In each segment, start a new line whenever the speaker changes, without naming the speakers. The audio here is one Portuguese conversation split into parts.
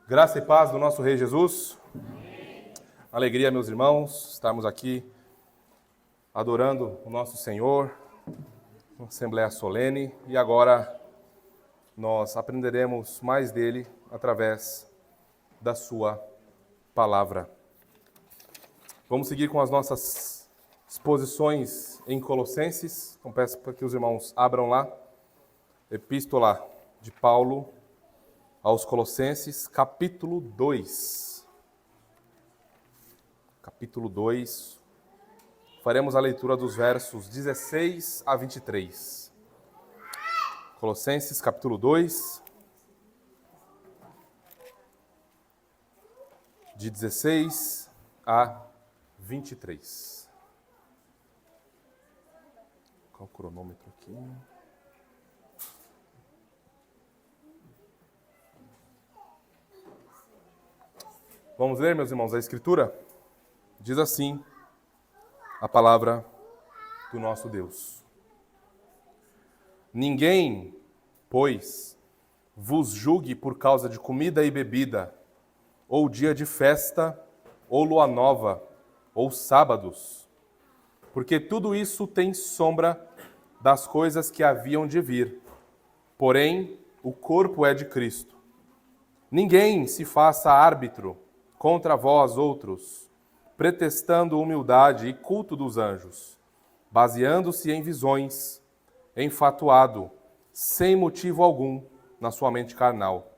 Graça e paz do nosso Rei Jesus. Amém. Alegria, meus irmãos, estarmos aqui adorando o nosso Senhor, uma assembleia solene, e agora nós aprenderemos mais dele através da sua palavra. Vamos seguir com as nossas exposições em Colossenses. Então peço para que os irmãos abram lá, Epístola de Paulo aos Colossenses, capítulo 2. Capítulo 2. Faremos a leitura dos versos 16 a 23. Colossenses, capítulo 2, de 16 a 23. Qual o cronômetro aqui? Vamos ler, meus irmãos, a Escritura? Diz assim a palavra do nosso Deus. Ninguém, pois, vos julgue por causa de comida e bebida, ou dia de festa, ou lua nova, ou sábados, porque tudo isso tem sombra das coisas que haviam de vir. Porém, o corpo é de Cristo. Ninguém se faça árbitro contra vós outros, pretextando humildade e culto dos anjos, baseando-se em visões, enfatuado, sem motivo algum, na sua mente carnal,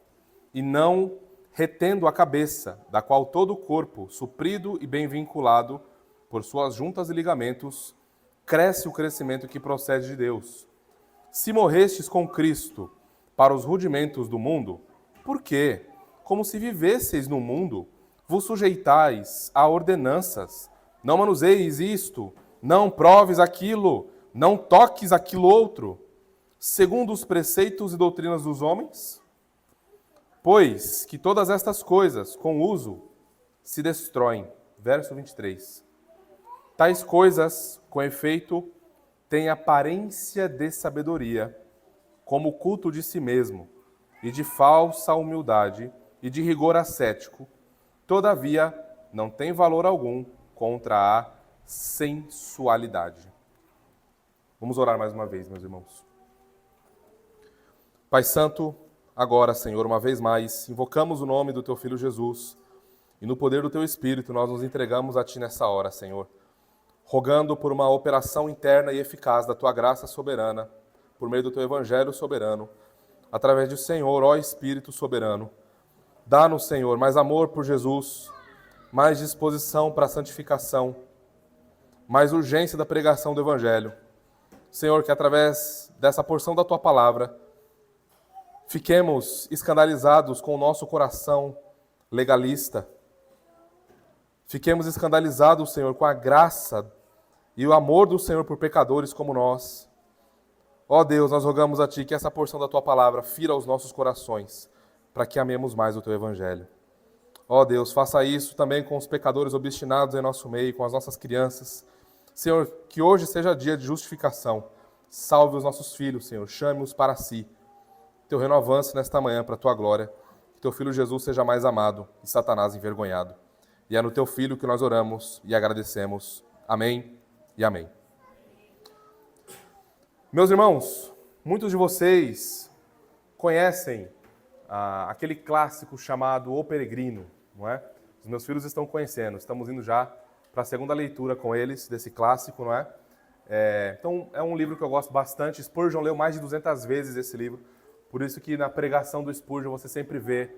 e não retendo a cabeça, da qual todo o corpo, suprido e bem vinculado, por suas juntas e ligamentos, cresce o crescimento que procede de Deus. Se morrestes com Cristo para os rudimentos do mundo, por quê? Como se vivesseis no mundo, vos sujeitais a ordenanças, não manuseis isto, não proves aquilo, não toques aquilo outro, segundo os preceitos e doutrinas dos homens? Pois que todas estas coisas, com uso, se destroem. Verso 23. Tais coisas, com efeito, têm aparência de sabedoria, como o culto de si mesmo, e de falsa humildade, e de rigor ascético, todavia, não tem valor algum contra a sensualidade. Vamos orar mais uma vez, meus irmãos. Pai Santo, agora, Senhor, uma vez mais, invocamos o nome do Teu Filho Jesus e no poder do Teu Espírito nós nos entregamos a Ti nessa hora, Senhor, rogando por uma operação interna e eficaz da Tua graça soberana, por meio do Teu Evangelho soberano, através do Senhor, ó Espírito soberano. Dá-nos, Senhor, mais amor por Jesus, mais disposição para a santificação, mais urgência da pregação do Evangelho. Senhor, que através dessa porção da Tua palavra, fiquemos escandalizados com o nosso coração legalista. Fiquemos escandalizados, Senhor, com a graça e o amor do Senhor por pecadores como nós. Ó Deus, nós rogamos a Ti que essa porção da Tua palavra fira os nossos corações, para que amemos mais o Teu Evangelho. Ó Deus, faça isso também com os pecadores obstinados em nosso meio, com as nossas crianças. Senhor, que hoje seja dia de justificação. Salve os nossos filhos, Senhor, chame-os para si. Teu reino avance nesta manhã para a Tua glória. Que Teu Filho Jesus seja mais amado e Satanás envergonhado. E é no Teu Filho que nós oramos e agradecemos. Amém e amém. Meus irmãos, muitos de vocês conhecem aquele clássico chamado O Peregrino, não é? Os meus filhos estão conhecendo, estamos indo já para a segunda leitura com eles desse clássico, não é? Então, é um livro que eu gosto bastante. Spurgeon leu mais de 200 vezes esse livro, por isso que na pregação do Spurgeon você sempre vê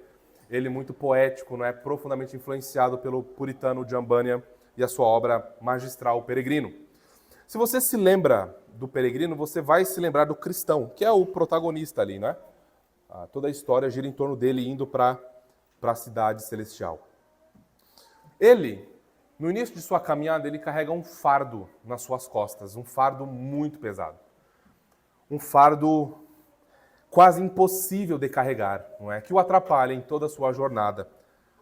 ele muito poético, não é? Profundamente influenciado pelo puritano John Bunyan e a sua obra magistral, O Peregrino. Se você se lembra do Peregrino, você vai se lembrar do cristão, que é o protagonista ali, não é? Toda a história gira em torno dele indo para a cidade celestial. Ele, no início de sua caminhada, ele carrega um fardo nas suas costas, um fardo muito pesado. Um fardo quase impossível de carregar, não é? Que o atrapalha em toda a sua jornada,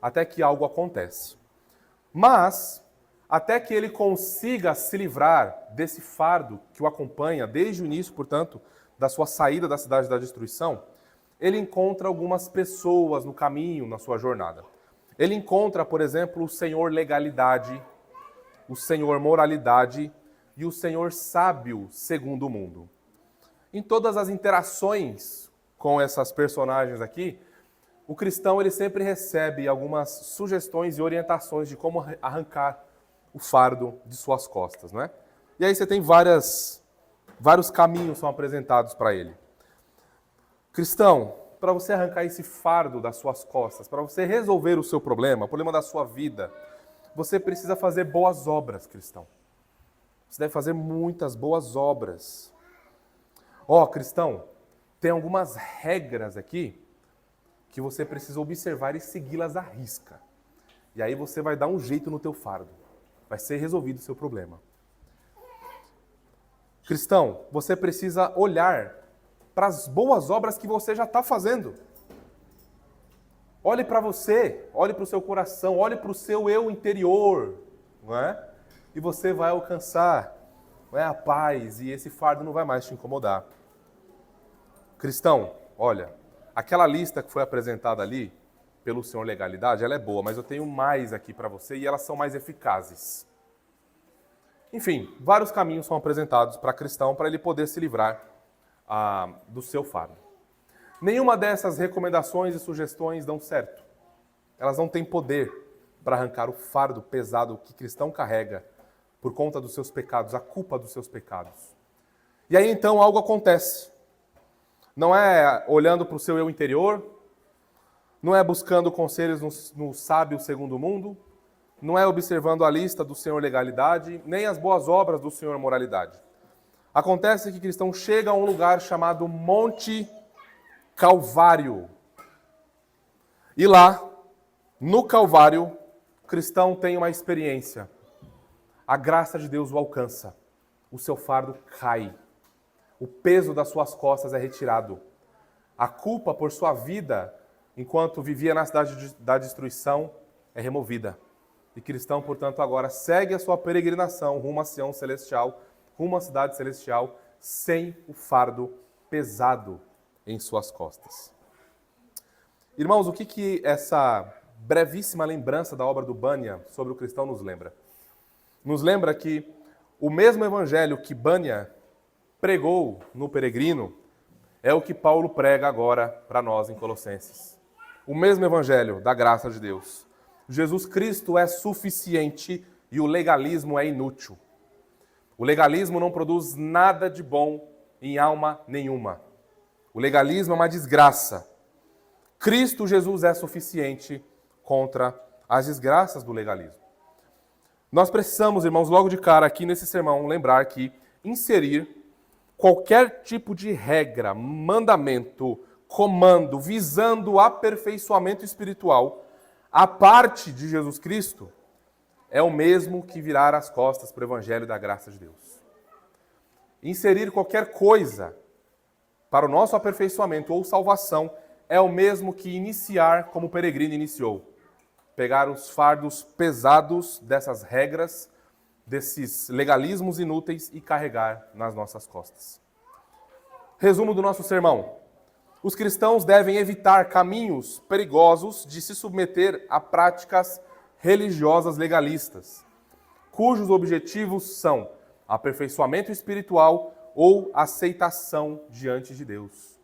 até que algo acontece. Mas, até que ele consiga se livrar desse fardo que o acompanha desde o início, portanto, da sua saída da cidade da destruição, ele encontra algumas pessoas no caminho, na sua jornada. Ele encontra, por exemplo, o Senhor legalidade, o Senhor moralidade e o Senhor sábio segundo o mundo. Em todas as interações com essas personagens aqui, o cristão ele sempre recebe algumas sugestões e orientações de como arrancar o fardo de suas costas, não é? E aí você tem vários caminhos são apresentados para ele. Cristão, para você arrancar esse fardo das suas costas, para você resolver o seu problema, o problema da sua vida, você precisa fazer boas obras, cristão. Você deve fazer muitas boas obras. Cristão, tem algumas regras aqui que você precisa observar e segui-las à risca. E aí você vai dar um jeito no teu fardo. Vai ser resolvido o seu problema. Cristão, você precisa olhar para as boas obras que você já está fazendo. Olhe para você, olhe para o seu coração, olhe para o seu eu interior, não é? E você vai alcançar, não é, a paz e esse fardo não vai mais te incomodar. Cristão, olha, aquela lista que foi apresentada ali pelo Senhor Legalidade, ela é boa, mas eu tenho mais aqui para você e elas são mais eficazes. Enfim, vários caminhos são apresentados para cristão para ele poder se livrar do seu fardo. Nenhuma dessas recomendações e sugestões dão certo. Elas não têm poder para arrancar o fardo pesado que cristão carrega por conta dos seus pecados, a culpa dos seus pecados. E aí então algo acontece. Não é olhando para o seu eu interior, não é buscando conselhos no sábio segundo o mundo, não é observando a lista do Senhor legalidade, nem as boas obras do Senhor moralidade. Acontece que cristão chega a um lugar chamado Monte Calvário. E lá, no Calvário, o cristão tem uma experiência. A graça de Deus o alcança. O seu fardo cai. O peso das suas costas é retirado. A culpa por sua vida, enquanto vivia na cidade da destruição, é removida. E cristão, portanto, agora segue a sua peregrinação rumo a Sião celestial, rumo à cidade celestial, sem o fardo pesado em suas costas. Irmãos, o que essa brevíssima lembrança da obra do Bunyan sobre o cristão nos lembra? Nos lembra que o mesmo evangelho que Bunyan pregou no Peregrino é o que Paulo prega agora para nós em Colossenses. O mesmo evangelho da graça de Deus. Jesus Cristo é suficiente e o legalismo é inútil. O legalismo não produz nada de bom em alma nenhuma. O legalismo é uma desgraça. Cristo Jesus é suficiente contra as desgraças do legalismo. Nós precisamos, irmãos, logo de cara aqui nesse sermão, lembrar que inserir qualquer tipo de regra, mandamento, comando, visando o aperfeiçoamento espiritual, a parte de Jesus Cristo, é o mesmo que virar as costas para o Evangelho da graça de Deus. Inserir qualquer coisa para o nosso aperfeiçoamento ou salvação é o mesmo que iniciar como o peregrino iniciou. Pegar os fardos pesados dessas regras, desses legalismos inúteis e carregar nas nossas costas. Resumo do nosso sermão. Os cristãos devem evitar caminhos perigosos de se submeter a práticas religiosas legalistas, cujos objetivos são aperfeiçoamento espiritual ou aceitação diante de Deus.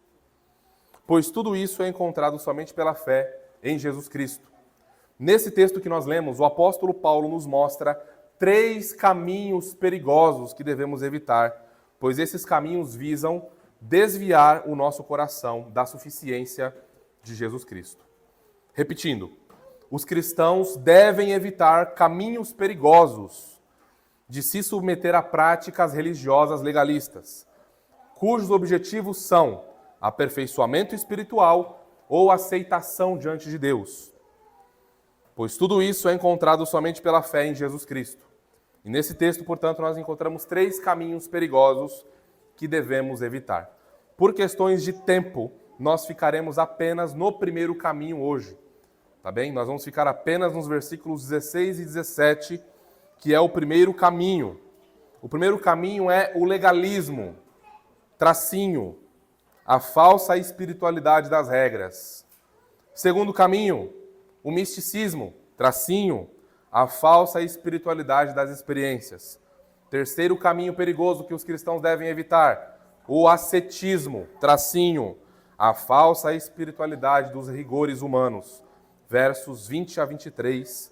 Pois tudo isso é encontrado somente pela fé em Jesus Cristo. Nesse texto que nós lemos, o apóstolo Paulo nos mostra 3 caminhos perigosos que devemos evitar, pois esses caminhos visam desviar o nosso coração da suficiência de Jesus Cristo. Repetindo, os cristãos devem evitar caminhos perigosos de se submeter a práticas religiosas legalistas, cujos objetivos são aperfeiçoamento espiritual ou aceitação diante de Deus. Pois tudo isso é encontrado somente pela fé em Jesus Cristo. E nesse texto, portanto, nós encontramos 3 caminhos perigosos que devemos evitar. Por questões de tempo, nós ficaremos apenas no primeiro caminho hoje. Tá bem? Nós vamos ficar apenas nos versículos 16 e 17, que é o primeiro caminho. O primeiro caminho é o legalismo. Tracinho. a falsa espiritualidade das regras. Segundo caminho, o misticismo, tracinho, a falsa espiritualidade das experiências. Terceiro caminho perigoso que os cristãos devem evitar, o ascetismo, tracinho, a falsa espiritualidade dos rigores humanos. Versos 20 a 23.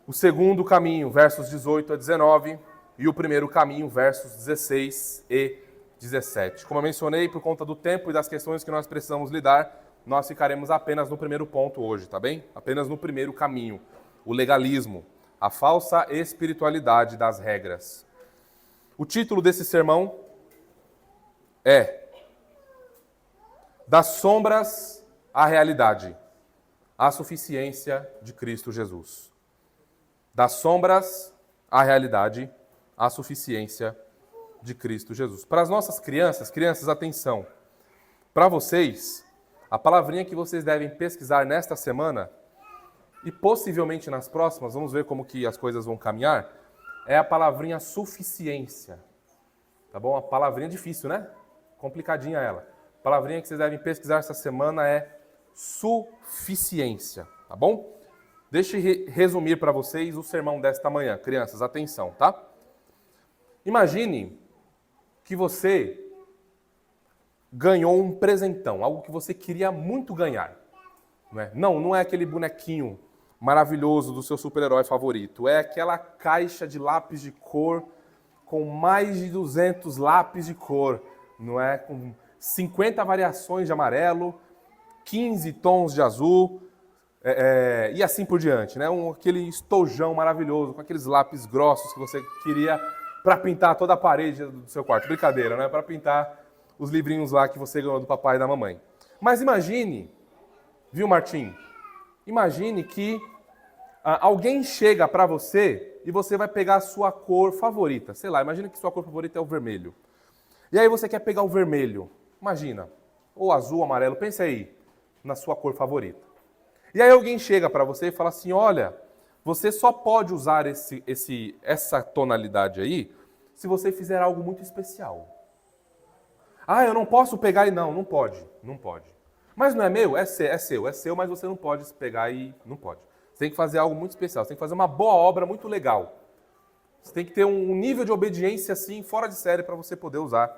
O segundo caminho, versos 18 a 19. E o primeiro caminho, versos 16 e 17. Como eu mencionei, por conta do tempo e das questões que nós precisamos lidar, nós ficaremos apenas no primeiro ponto hoje, tá bem? Apenas no primeiro caminho, o legalismo, a falsa espiritualidade das regras. O título desse sermão é Das sombras à realidade, a suficiência de Cristo Jesus. Das sombras à realidade, a suficiência de Cristo Jesus. Para as nossas crianças, atenção. Para vocês, a palavrinha que vocês devem pesquisar nesta semana e possivelmente nas próximas, vamos ver como que as coisas vão caminhar, é a palavrinha suficiência. Tá bom? A palavrinha difícil, né? Complicadinha ela. A palavrinha que vocês devem pesquisar essa semana é suficiência, tá bom? Deixa eu resumir para vocês o sermão desta manhã. Crianças, atenção, tá? Imagine que você ganhou um presentão, algo que você queria muito ganhar. Não é aquele bonequinho maravilhoso do seu super-herói favorito. É aquela caixa de lápis de cor com mais de 200 lápis de cor, não é? Com 50 variações de amarelo, 15 tons de azul e assim por diante, né? Aquele estojão maravilhoso com aqueles lápis grossos que você queria para pintar toda a parede do seu quarto. Brincadeira, né? Para pintar os livrinhos lá que você ganhou do papai e da mamãe. Mas imagine, viu, Martim? Imagine que alguém chega para você e você vai pegar a sua cor favorita. Sei lá, imagina que sua cor favorita é o vermelho. E aí você quer pegar o vermelho. Imagina, ou azul, amarelo, pensa aí na sua cor favorita. E aí alguém chega para você e fala assim, olha, você só pode usar essa tonalidade aí se você fizer algo muito especial. Ah, eu não posso pegar e não pode. Mas não é meu? É seu, mas você não pode pegar e não pode. Você tem que fazer algo muito especial, você tem que fazer uma boa obra muito legal. Você tem que ter um nível de obediência assim, fora de série, para você poder usar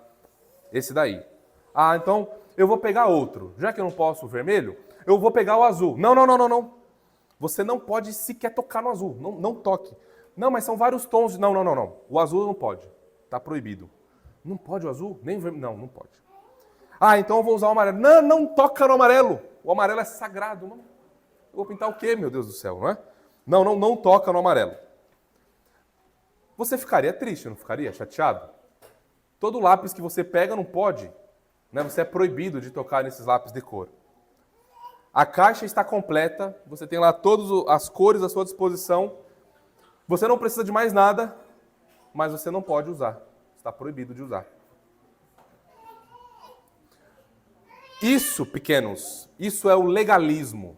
esse daí. Ah, então eu vou pegar outro. Já que eu não posso o vermelho, eu vou pegar o azul. Não. Você não pode sequer tocar no azul. Não toque. Não, mas são vários tons. Não. O azul não pode. Está proibido. Não pode o azul? Nem o vermelho. Não pode. Ah, então eu vou usar o amarelo. Não toca no amarelo. O amarelo é sagrado. Eu vou pintar o quê, meu Deus do céu, não é? Não toca no amarelo. Você ficaria triste, não ficaria? Chateado? Todo lápis que você pega não pode. Né? Você é proibido de tocar nesses lápis de cor. A caixa está completa, você tem lá todas as cores à sua disposição. Você não precisa de mais nada, mas você não pode usar. Está proibido de usar. Isso, pequenos, isso é o legalismo.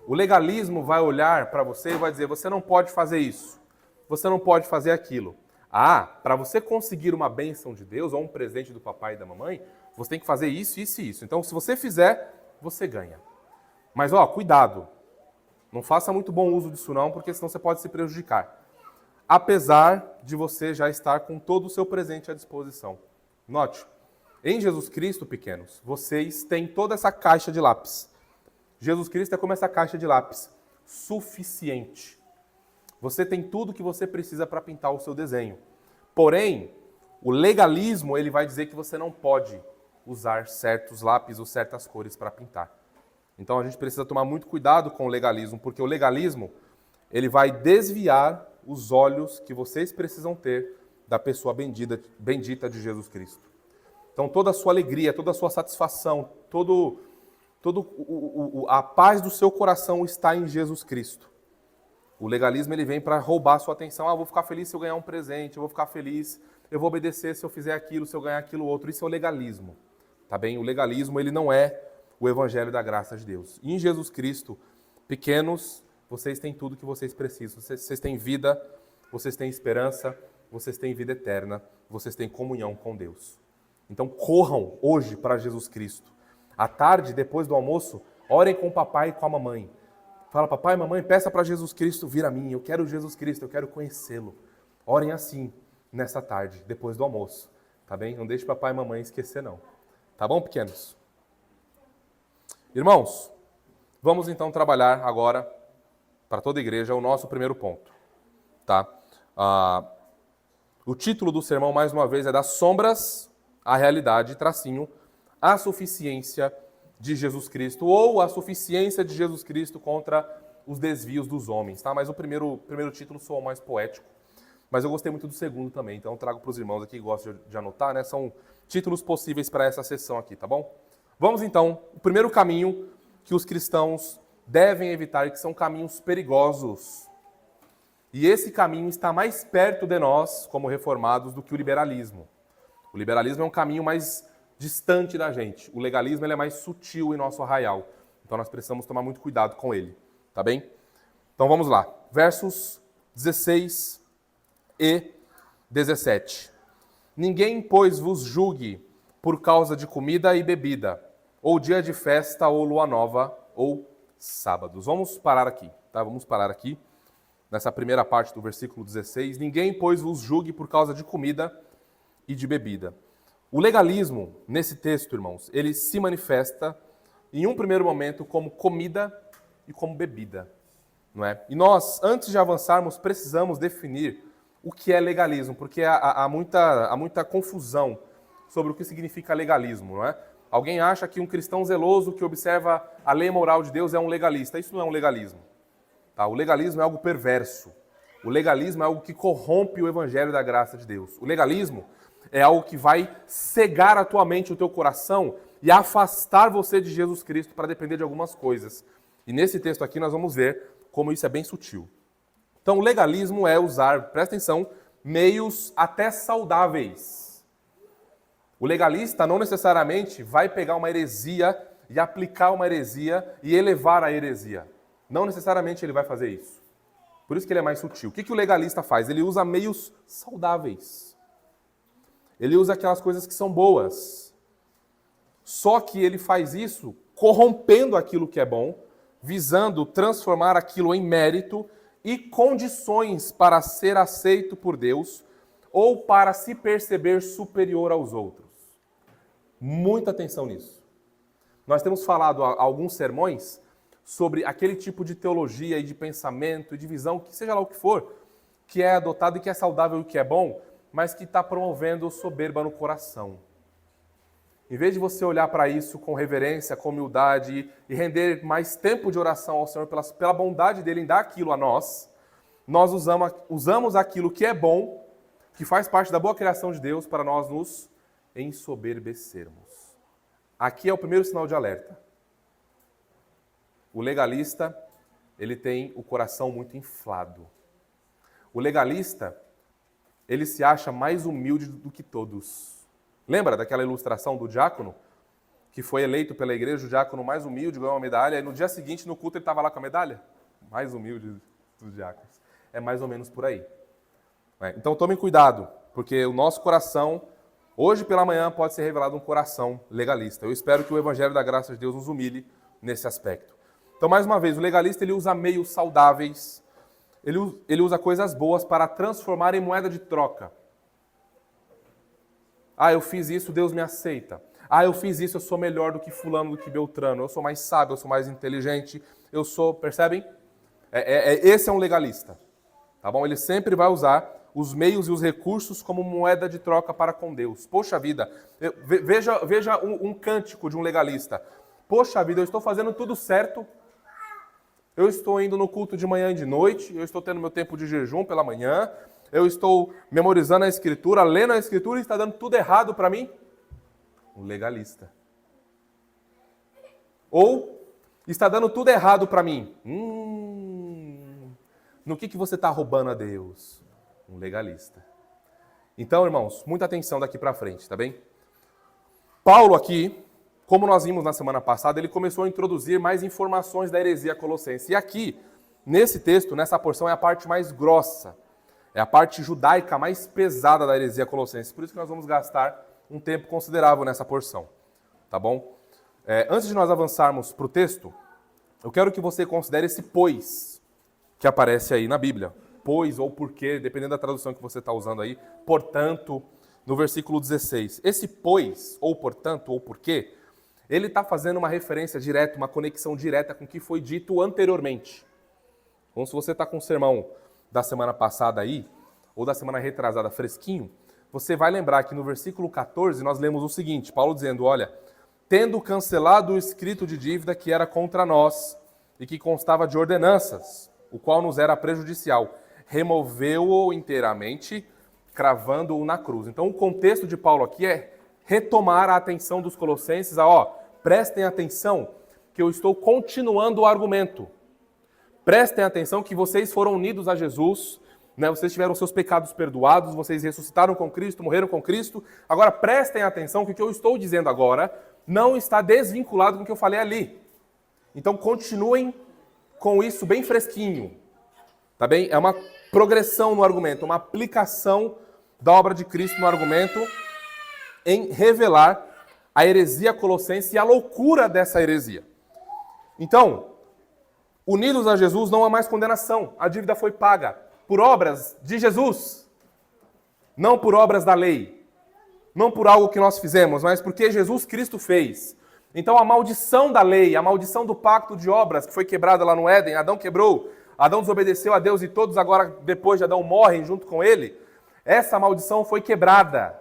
O legalismo vai olhar para você e vai dizer, você não pode fazer isso, você não pode fazer aquilo. Ah, para você conseguir uma bênção de Deus ou um presente do papai e da mamãe, você tem que fazer isso, isso e isso. Então, se você fizer, você ganha. Mas, cuidado. Não faça muito bom uso disso não, porque senão você pode se prejudicar. Apesar de você já estar com todo o seu presente à disposição. Note, em Jesus Cristo, pequenos, vocês têm toda essa caixa de lápis. Jesus Cristo é como essa caixa de lápis. Suficiente. Você tem tudo que você precisa para pintar o seu desenho. Porém, o legalismo, ele vai dizer que você não pode usar certos lápis ou certas cores para pintar. Então a gente precisa tomar muito cuidado com o legalismo, porque o legalismo, ele vai desviar os olhos que vocês precisam ter da pessoa bendita de Jesus Cristo. Então toda a sua alegria, toda a sua satisfação, a paz do seu coração está em Jesus Cristo. O legalismo ele vem para roubar a sua atenção. Eu vou ficar feliz se eu ganhar um presente, eu vou ficar feliz, eu vou obedecer se eu fizer aquilo, se eu ganhar aquilo outro. Isso é o legalismo. Tá bem? O legalismo ele não é o evangelho da graça de Deus. E em Jesus Cristo, pequenos, vocês têm tudo que vocês precisam. Vocês têm vida, vocês têm esperança, vocês têm vida eterna, vocês têm comunhão com Deus. Então corram hoje para Jesus Cristo. À tarde, depois do almoço, orem com o papai e com a mamãe. Fala, papai e mamãe, peça para Jesus Cristo vir a mim. Eu quero Jesus Cristo, eu quero conhecê-lo. Orem assim, nessa tarde, depois do almoço. Tá bem? Não deixe papai e mamãe esquecer, não. Tá bom, pequenos? Irmãos, vamos então trabalhar agora, para toda a igreja, o nosso primeiro ponto. Tá? O título do sermão, mais uma vez, é Das Sombras à Realidade, tracinho, a suficiência de Jesus Cristo, ou a suficiência de Jesus Cristo contra os desvios dos homens. Tá? Mas o primeiro título soa mais poético. Mas eu gostei muito do segundo também, então eu trago para os irmãos aqui que gostam de anotar, né? São títulos possíveis para essa sessão aqui, tá bom? Vamos então, o primeiro caminho que os cristãos devem evitar, que são caminhos perigosos. E esse caminho está mais perto de nós, como reformados, do que o liberalismo. O liberalismo é um caminho mais distante da gente. O legalismo ele é mais sutil em nosso arraial. Então nós precisamos tomar muito cuidado com ele, tá bem? Então vamos lá, versos 16 e 17. Ninguém, pois, vos julgue por causa de comida e bebida, ou dia de festa, ou lua nova, ou sábados. Vamos parar aqui, tá? Vamos parar aqui, nessa primeira parte do versículo 16. Ninguém, pois, vos julgue por causa de comida e de bebida. O legalismo, nesse texto, irmãos, ele se manifesta, em um primeiro momento, como comida e como bebida, não é? E nós, antes de avançarmos, precisamos definir o que é legalismo, porque há muita confusão sobre o que significa legalismo, não é? Alguém acha que um cristão zeloso que observa a lei moral de Deus é um legalista. Isso não é um legalismo. Tá? O legalismo é algo perverso. O legalismo é algo que corrompe o evangelho da graça de Deus. O legalismo é algo que vai cegar a tua mente, o teu coração e afastar você de Jesus Cristo para depender de algumas coisas. E nesse texto aqui nós vamos ver como isso é bem sutil. Então, o legalismo é usar, presta atenção, meios até saudáveis. O legalista não necessariamente vai pegar uma heresia e aplicar uma heresia e elevar a heresia. Não necessariamente ele vai fazer isso. Por isso que ele é mais sutil. O que o legalista faz? Ele usa meios saudáveis. Ele usa aquelas coisas que são boas. Só que ele faz isso corrompendo aquilo que é bom, visando transformar aquilo em mérito e condições para ser aceito por Deus ou para se perceber superior aos outros. Muita atenção nisso. Nós temos falado há alguns sermões sobre aquele tipo de teologia e de pensamento e de visão, que seja lá o que for, que é adotado e que é saudável e que é bom, mas que está promovendo soberba no coração. Em vez de você olhar para isso com reverência, com humildade e render mais tempo de oração ao Senhor pela bondade dele em dar aquilo a nós usamos aquilo que é bom, que faz parte da boa criação de Deus, para nós nos ensoberbecermos. Aqui é o primeiro sinal de alerta. O legalista, ele tem o coração muito inflado. O legalista, ele se acha mais humilde do que todos. Lembra daquela ilustração do diácono? Que foi eleito pela igreja o diácono mais humilde, ganhou uma medalha, e no dia seguinte, no culto, ele estava lá com a medalha? Mais humilde dos diáconos. É mais ou menos por aí. Então tomem cuidado, porque o nosso coração, hoje pela manhã, pode ser revelado um coração legalista. Eu espero que o Evangelho da Graça de Deus nos humilhe nesse aspecto. Então, mais uma vez, o legalista ele usa meios saudáveis, ele usa coisas boas para transformar em moeda de troca. Ah, eu fiz isso, Deus me aceita. Ah, eu fiz isso, eu sou melhor do que fulano, do que Beltrano. Eu sou mais sábio, eu sou mais inteligente. Eu sou, percebem? Esse é um legalista. Tá bom? Ele sempre vai usar os meios e os recursos como moeda de troca para com Deus. Poxa vida, veja um cântico de um legalista. Poxa vida, eu estou fazendo tudo certo. Eu estou indo no culto de manhã e de noite. Eu estou tendo meu tempo de jejum pela manhã. Eu estou memorizando a Escritura, lendo a Escritura e está dando tudo errado para mim? Um legalista. Ou está dando tudo errado para mim? No que você está roubando a Deus? Um legalista. Então, irmãos, muita atenção daqui para frente, tá bem? Paulo aqui, como nós vimos na semana passada, ele começou a introduzir mais informações da heresia colossense. E aqui, nesse texto, nessa porção, é a parte mais grossa. É a parte judaica mais pesada da heresia colossense. Por isso que nós vamos gastar um tempo considerável nessa porção, tá bom? Antes de nós avançarmos para o texto, eu quero que você considere esse pois que aparece aí na Bíblia. Pois ou porque, dependendo da tradução que você está usando aí, portanto, no versículo 16. Esse pois, ou portanto, ou porque, ele está fazendo uma referência direta, uma conexão direta com o que foi dito anteriormente. Então, se você está com o sermão da semana passada aí, ou da semana retrasada fresquinho, você vai lembrar que no versículo 14 nós lemos o seguinte, Paulo dizendo, olha, tendo cancelado o escrito de dívida que era contra nós e que constava de ordenanças, o qual nos era prejudicial, removeu-o inteiramente, cravando-o na cruz. Então o contexto de Paulo aqui é retomar a atenção dos colossenses prestem atenção que eu estou continuando o argumento. Prestem atenção que vocês foram unidos a Jesus, né? Vocês tiveram seus pecados perdoados, vocês ressuscitaram com Cristo, morreram com Cristo. Agora prestem atenção que o que eu estou dizendo agora não está desvinculado com o que eu falei ali. Então continuem com isso bem fresquinho, tá bem? É uma progressão no argumento, uma aplicação da obra de Cristo no argumento em revelar a heresia colossense e a loucura dessa heresia. Então, unidos a Jesus não há mais condenação, a dívida foi paga por obras de Jesus, não por obras da lei, não por algo que nós fizemos, mas porque Jesus Cristo fez. Então a maldição da lei, a maldição do pacto de obras que foi quebrada lá no Éden, Adão quebrou, Adão desobedeceu a Deus e todos agora, depois de Adão, morrem junto com ele, essa maldição foi quebrada.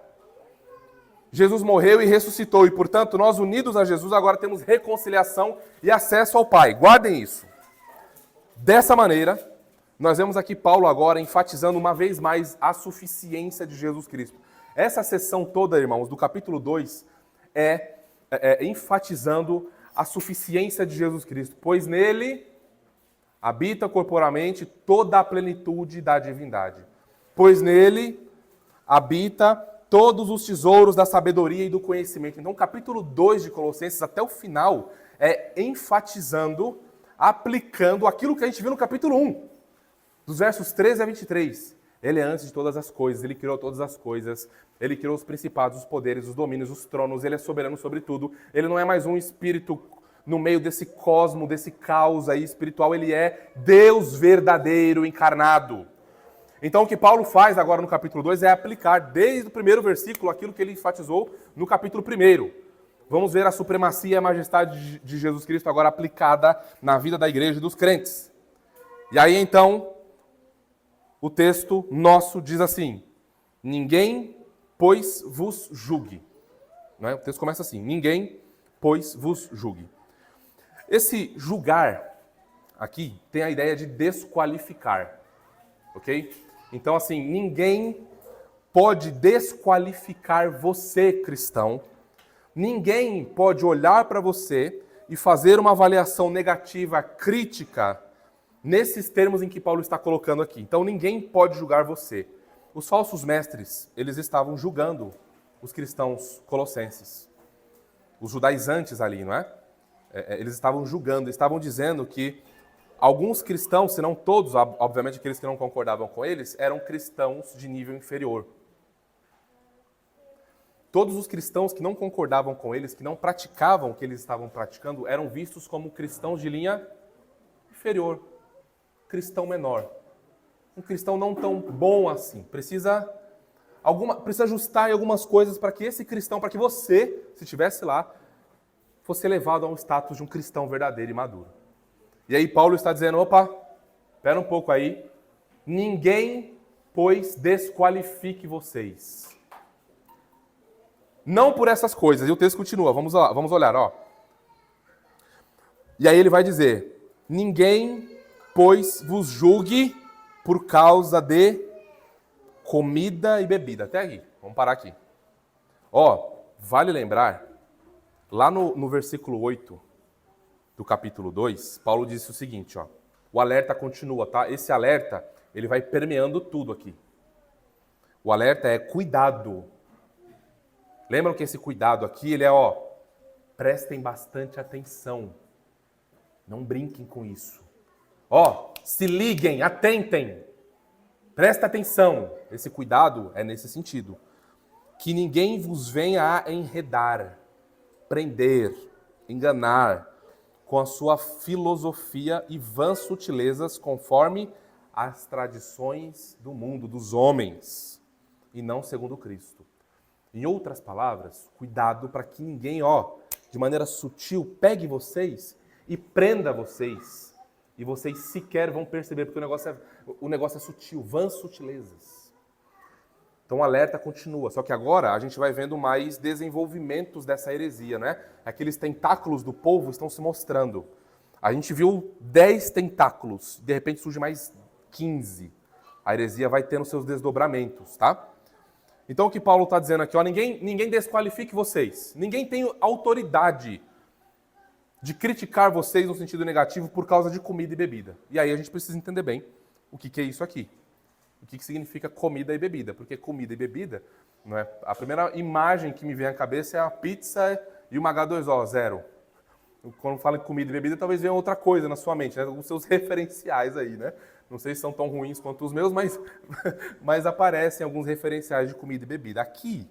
Jesus morreu e ressuscitou e, portanto, nós unidos a Jesus agora temos reconciliação e acesso ao Pai. Guardem isso. Dessa maneira, nós vemos aqui Paulo agora enfatizando uma vez mais a suficiência de Jesus Cristo. Essa sessão toda, irmãos, do capítulo 2 é enfatizando a suficiência de Jesus Cristo, pois nele habita corporalmente toda a plenitude da divindade. Pois nele habita todos os tesouros da sabedoria e do conhecimento. Então, o capítulo 2 de Colossenses, até o final, é enfatizando, aplicando aquilo que a gente viu no capítulo 1, dos versos 13 a 23. Ele é antes de todas as coisas, ele criou todas as coisas, ele criou os principados, os poderes, os domínios, os tronos, ele é soberano sobre tudo. Ele não é mais um espírito no meio desse cosmo, desse caos aí espiritual, ele é Deus verdadeiro, encarnado. Então o que Paulo faz agora no capítulo 2 é aplicar desde o primeiro versículo aquilo que ele enfatizou no capítulo 1. Vamos ver a supremacia e a majestade de Jesus Cristo agora aplicada na vida da igreja e dos crentes. E aí então, o texto nosso diz assim, ninguém, pois, vos julgue. Não é? O texto começa assim, ninguém, pois, vos julgue. Esse julgar aqui tem a ideia de desqualificar, ok? Então, assim, ninguém pode desqualificar você, cristão. Ninguém pode olhar para você e fazer uma avaliação negativa, crítica, nesses termos em que Paulo está colocando aqui. Então, ninguém pode julgar você. Os falsos mestres, eles estavam julgando os cristãos colossenses. Os judaizantes ali, não é? Eles estavam julgando, estavam dizendo que alguns cristãos, se não todos, obviamente aqueles que não concordavam com eles, eram cristãos de nível inferior. Todos os cristãos que não concordavam com eles, que não praticavam o que eles estavam praticando, eram vistos como cristãos de linha inferior, cristão menor. Um cristão não tão bom assim. Precisa ajustar em algumas coisas para que esse cristão, para que você, se estivesse lá, fosse elevado a um status de um cristão verdadeiro e maduro. E aí Paulo está dizendo, opa, espera um pouco aí, ninguém, pois, desqualifique vocês. Não por essas coisas. E o texto continua, vamos lá, vamos olhar, ó. E aí ele vai dizer, ninguém, pois, vos julgue por causa de comida e bebida. Até aqui, vamos parar aqui. Ó, vale lembrar, lá no versículo 8 do capítulo 2, Paulo disse o seguinte, ó. O alerta continua, tá? Esse alerta, ele vai permeando tudo aqui. O alerta é cuidado. Lembram que esse cuidado aqui, ele é, ó, prestem bastante atenção. Não brinquem com isso. Ó, se liguem, atentem. Presta atenção. Esse cuidado é nesse sentido. que ninguém vos venha a enredar, prender, enganar, com a sua filosofia e vãs sutilezas, conforme as tradições do mundo, dos homens, e não segundo Cristo. Em outras palavras, cuidado para que ninguém, de maneira sutil, pegue vocês e prenda vocês. E vocês sequer vão perceber, porque o negócio é sutil, vãs sutilezas. Então o alerta continua, só que agora a gente vai vendo mais desenvolvimentos dessa heresia, né? Aqueles tentáculos do povo estão se mostrando. A gente viu 10 tentáculos, de repente surge mais 15. A heresia vai tendo seus desdobramentos, tá? Então o que Paulo está dizendo aqui, ninguém desqualifique vocês. Ninguém tem autoridade de criticar vocês no sentido negativo por causa de comida e bebida. E aí a gente precisa entender bem o que é isso aqui. O que significa comida e bebida. Porque comida e bebida, não é? A primeira imagem que me vem à cabeça é a pizza e uma H2O, zero. Quando fala em comida e bebida, talvez venha outra coisa na sua mente, né? Os seus referenciais aí, né? Não sei se são tão ruins quanto os meus, mas aparecem alguns referenciais de comida e bebida. Aqui,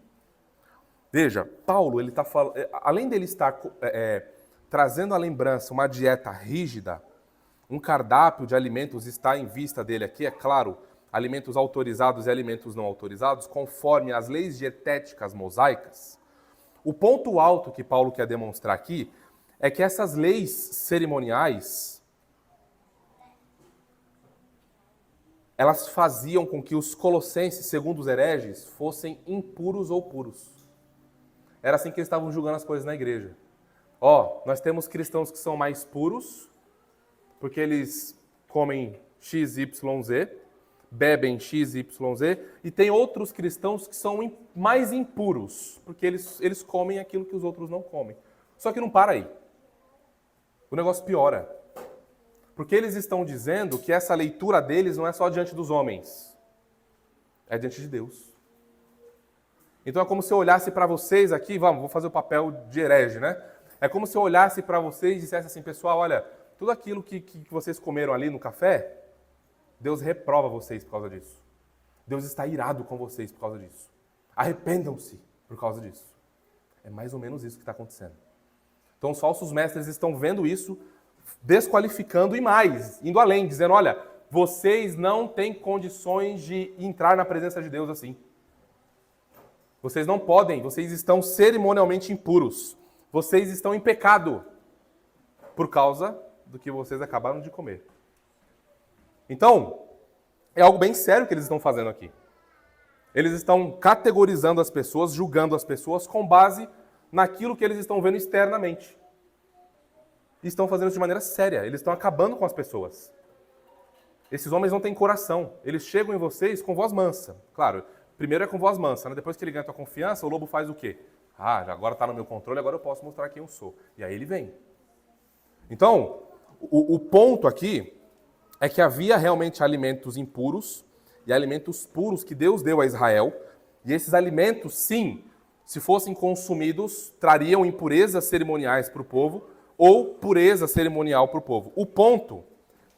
veja, Paulo, ele está falando, além dele estar trazendo à lembrança uma dieta rígida, um cardápio de alimentos está em vista dele aqui, é claro, alimentos autorizados e alimentos não autorizados, conforme as leis dietéticas mosaicas. O ponto alto que Paulo quer demonstrar aqui é que essas leis cerimoniais, elas faziam com que os colossenses, segundo os hereges, fossem impuros ou puros. Era assim que eles estavam julgando as coisas na igreja. Nós temos cristãos que são mais puros, porque eles comem XYZ, bebem XYZ, e tem outros cristãos que são mais impuros, porque eles comem aquilo que os outros não comem. Só que não para aí. O negócio piora. Porque eles estão dizendo que essa leitura deles não é só diante dos homens, é diante de Deus. Então é como se eu olhasse para vocês aqui, vou fazer o papel de herege, né? É como se eu olhasse para vocês e dissesse assim, pessoal, olha, tudo aquilo que vocês comeram ali no café, Deus reprova vocês por causa disso. Deus está irado com vocês por causa disso. Arrependam-se por causa disso. É mais ou menos isso que está acontecendo. Então os falsos mestres estão vendo isso, desqualificando e mais, indo além, dizendo, olha, vocês não têm condições de entrar na presença de Deus assim. Vocês não podem, vocês estão cerimonialmente impuros. Vocês estão em pecado por causa do que vocês acabaram de comer. Então, é algo bem sério que eles estão fazendo aqui. Eles estão categorizando as pessoas, julgando as pessoas com base naquilo que eles estão vendo externamente. E estão fazendo isso de maneira séria. Eles estão acabando com as pessoas. Esses homens não têm coração. Eles chegam em vocês com voz mansa. Claro, primeiro é com voz mansa, né? Depois que ele ganha a tua confiança, o lobo faz o quê? Agora está no meu controle, agora eu posso mostrar quem eu sou. E aí ele vem. Então, o ponto aqui é que havia realmente alimentos impuros e alimentos puros que Deus deu a Israel. E esses alimentos, sim, se fossem consumidos, trariam impurezas cerimoniais para o povo ou pureza cerimonial para o povo. O ponto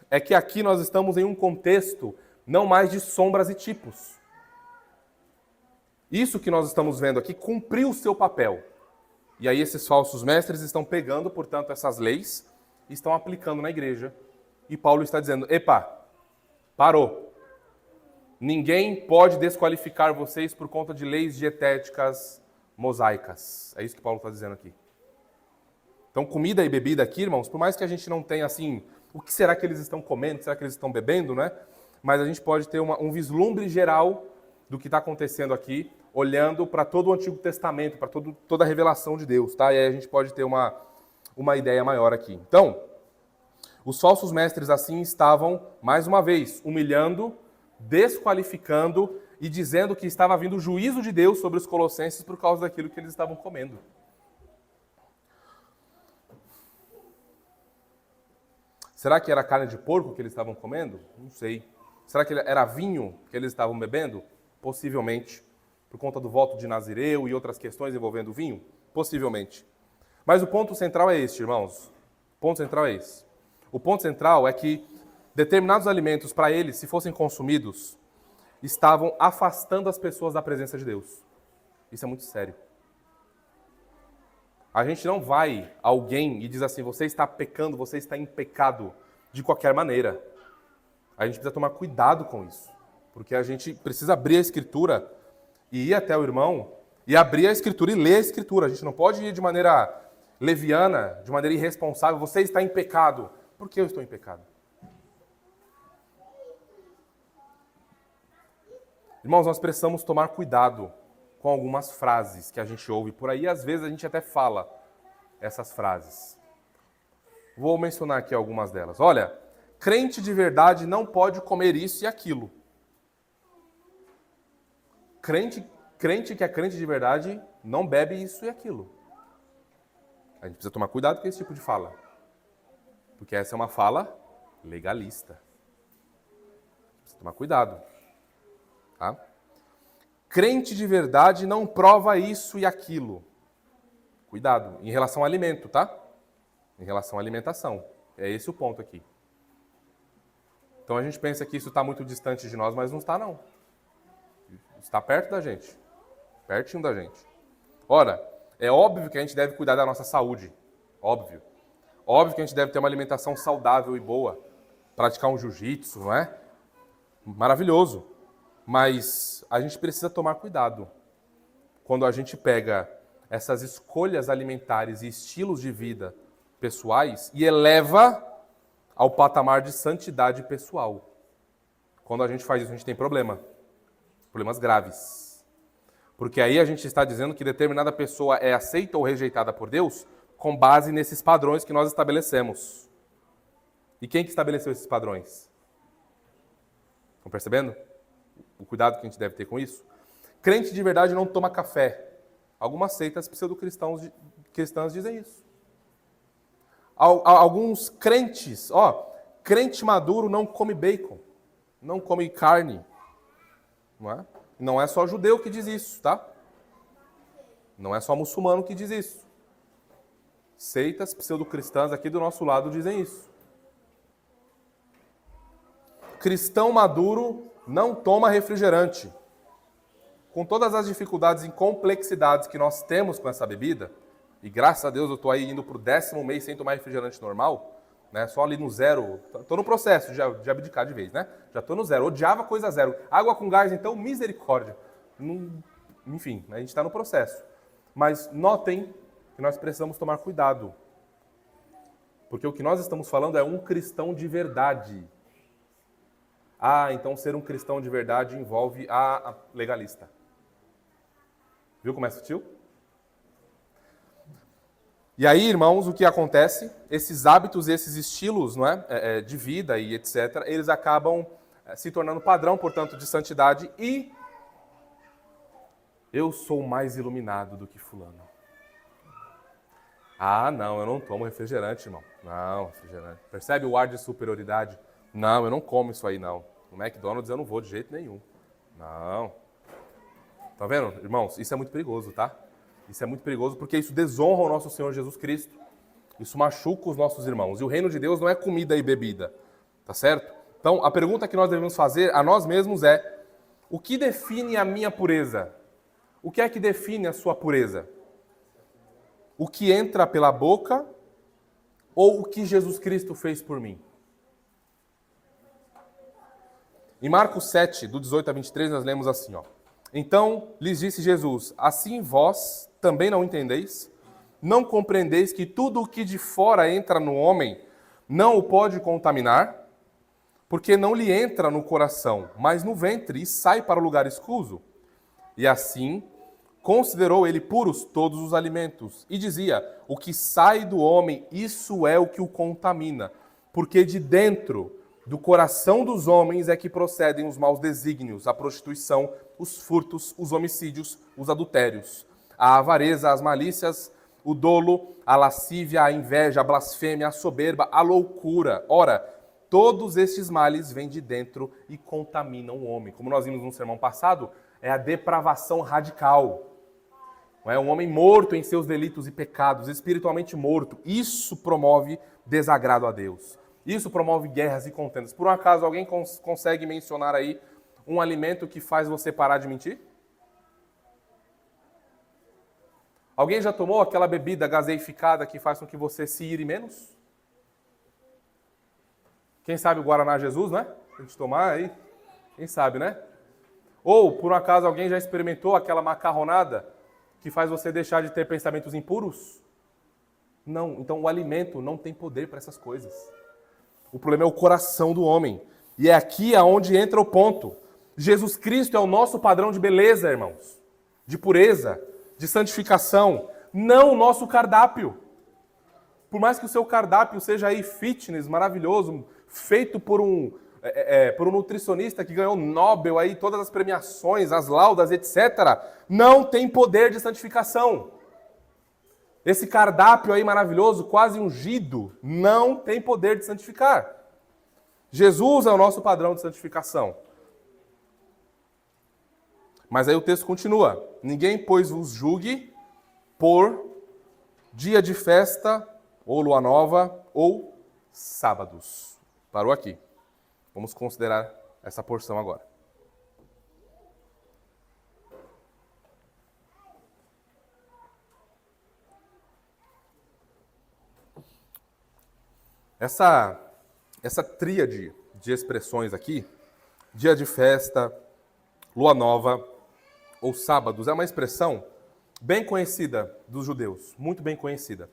é que aqui nós estamos em um contexto não mais de sombras e tipos. Isso que nós estamos vendo aqui cumpriu o seu papel. E aí esses falsos mestres estão pegando, portanto, essas leis e estão aplicando na igreja. E Paulo está dizendo, parou. Ninguém pode desqualificar vocês por conta de leis dietéticas mosaicas. É isso que Paulo está dizendo aqui. Então, comida e bebida aqui, irmãos, por mais que a gente não tenha, assim, o que será que eles estão comendo, o que será que eles estão bebendo, né? Mas a gente pode ter um vislumbre geral do que está acontecendo aqui, olhando para todo o Antigo Testamento, para toda a revelação de Deus, tá? E aí a gente pode ter uma ideia maior aqui. Então, os falsos mestres assim estavam, mais uma vez, humilhando, desqualificando e dizendo que estava vindo o juízo de Deus sobre os colossenses por causa daquilo que eles estavam comendo. Será que era carne de porco que eles estavam comendo? Não sei. Será que era vinho que eles estavam bebendo? Possivelmente. Por conta do voto de Nazireu e outras questões envolvendo vinho? Possivelmente. Mas o ponto central é este, irmãos. O ponto central é esse. O ponto central é que determinados alimentos, para eles, se fossem consumidos, estavam afastando as pessoas da presença de Deus. Isso é muito sério. A gente não vai a alguém e diz assim, você está pecando, você está em pecado de qualquer maneira. A gente precisa tomar cuidado com isso. Porque a gente precisa abrir a Escritura e ir até o irmão e abrir a Escritura e ler a Escritura. A gente não pode ir de maneira leviana, de maneira irresponsável. Você está em pecado. Por que eu estou em pecado? Irmãos, nós precisamos tomar cuidado com algumas frases que a gente ouve por aí. Às vezes a gente até fala essas frases. Vou mencionar aqui algumas delas. Olha, crente de verdade não pode comer isso e aquilo. Crente que é crente de verdade não bebe isso e aquilo. A gente precisa tomar cuidado com esse tipo de fala. Porque essa é uma fala legalista. Precisa tomar cuidado. Tá? Crente de verdade não prova isso e aquilo. Cuidado, em relação ao alimento, tá? Em relação à alimentação. É esse o ponto aqui. Então a gente pensa que isso está muito distante de nós, mas não está não. Está perto da gente. Pertinho da gente. Ora, é óbvio que a gente deve cuidar da nossa saúde. Óbvio. Óbvio que a gente deve ter uma alimentação saudável e boa. Praticar um jiu-jitsu, não é? Maravilhoso. Mas a gente precisa tomar cuidado quando a gente pega essas escolhas alimentares e estilos de vida pessoais e eleva ao patamar de santidade pessoal. Quando a gente faz isso, a gente tem problemas graves. Porque aí a gente está dizendo que determinada pessoa é aceita ou rejeitada por Deus com base nesses padrões que nós estabelecemos. E quem que estabeleceu esses padrões? Estão percebendo o cuidado que a gente deve ter com isso? Crente de verdade não toma café. Algumas seitas pseudo-cristãs dizem isso. Alguns crentes, crente maduro não come bacon, não come carne. Não é? Não é só judeu que diz isso, tá? Não é só muçulmano que diz isso. Seitas pseudo-cristãs aqui do nosso lado dizem isso. Cristão maduro não toma refrigerante. Com todas as dificuldades e complexidades que nós temos com essa bebida, e graças a Deus eu estou aí indo para o 10º mês sem tomar refrigerante normal, né? Só ali no zero, estou no processo de abdicar de vez, né? Já estou no zero, odiava coisa zero. Água com gás, então, misericórdia. Enfim, a gente está no processo. Mas notem que nós precisamos tomar cuidado. Porque o que nós estamos falando é um cristão de verdade. Então ser um cristão de verdade envolve a legalista. Viu como é sutil? E aí, irmãos, o que acontece? Esses hábitos, esses estilos, não é? De vida e etc., eles acabam se tornando padrão, portanto, de santidade. E eu sou mais iluminado do que fulano. Não, eu não tomo refrigerante, irmão. Não, refrigerante. Percebe o ar de superioridade? Não, eu não como isso aí, não. No McDonald's eu não vou de jeito nenhum. Não. Tá vendo, irmãos? Isso é muito perigoso, tá? Isso é muito perigoso porque isso desonra o nosso Senhor Jesus Cristo. Isso machuca os nossos irmãos. E o reino de Deus não é comida e bebida. Tá certo? Então, a pergunta que nós devemos fazer a nós mesmos é: o que define a minha pureza? O que é que define a sua pureza? O que entra pela boca ou o que Jesus Cristo fez por mim? Em Marcos 7, do 18 a 23, nós lemos assim, Então lhes disse Jesus: assim vós também não entendeis? Não compreendeis que tudo o que de fora entra no homem não o pode contaminar? Porque não lhe entra no coração, mas no ventre, e sai para o lugar escuso. E assim considerou ele puros todos os alimentos, e dizia: o que sai do homem, isso é o que o contamina, porque de dentro do coração dos homens é que procedem os maus desígnios, a prostituição, os furtos, os homicídios, os adultérios, a avareza, as malícias, o dolo, a lascívia, a inveja, a blasfêmia, a soberba, a loucura. Ora, todos estes males vêm de dentro e contaminam o homem. Como nós vimos no sermão passado, é a depravação radical. É um homem morto em seus delitos e pecados, espiritualmente morto. Isso promove desagrado a Deus. Isso promove guerras e contendas. Por um acaso, alguém consegue mencionar aí um alimento que faz você parar de mentir? Alguém já tomou aquela bebida gaseificada que faz com que você se ire menos? Quem sabe o Guaraná Jesus, né? A gente tomar aí, quem sabe, né? Ou, por um acaso, alguém já experimentou aquela macarronada que faz você deixar de ter pensamentos impuros? Não, então o alimento não tem poder para essas coisas. O problema é o coração do homem. E é aqui aonde entra o ponto. Jesus Cristo é o nosso padrão de beleza, irmãos. De pureza, de santificação. Não o nosso cardápio. Por mais que o seu cardápio seja aí fitness, maravilhoso, feito por um nutricionista que ganhou Nobel, aí, todas as premiações, as laudas, etc., não tem poder de santificação. Esse cardápio aí maravilhoso, quase ungido, não tem poder de santificar. Jesus é o nosso padrão de santificação. Mas aí o texto continua. Ninguém, pois, vos julgue por dia de festa, ou lua nova, ou sábados. Parou aqui. Vamos considerar essa porção agora. Essa tríade de expressões aqui, dia de festa, lua nova ou sábados, é uma expressão bem conhecida dos judeus, muito bem conhecida.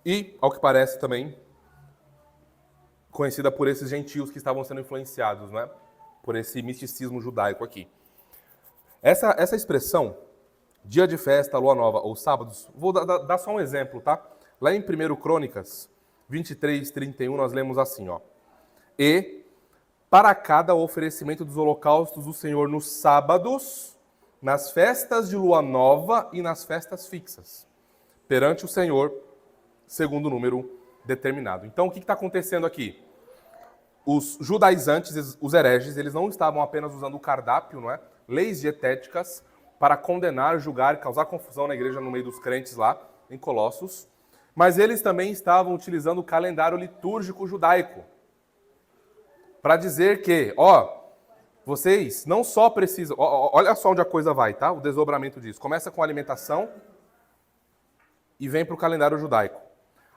E, ao que parece também, conhecida por esses gentios que estavam sendo influenciados, né? Por esse misticismo judaico aqui. Essa expressão, dia de festa, lua nova ou sábados, vou dar só um exemplo, tá? Lá em 1 Crônicas 23, 31, nós lemos assim, ó. E para cada oferecimento dos holocaustos do Senhor nos sábados, nas festas de lua nova e nas festas fixas, perante o Senhor, segundo o número determinado. Então, o que está acontecendo aqui? Os judaizantes, os hereges, eles não estavam apenas usando o cardápio, não é? Leis dietéticas, para condenar, julgar, causar confusão na igreja no meio dos crentes lá, em Colossos, mas eles também estavam utilizando o calendário litúrgico judaico para dizer que, vocês não só precisam... olha só onde a coisa vai, tá? O desdobramento disso. Começa com a alimentação e vem para o calendário judaico.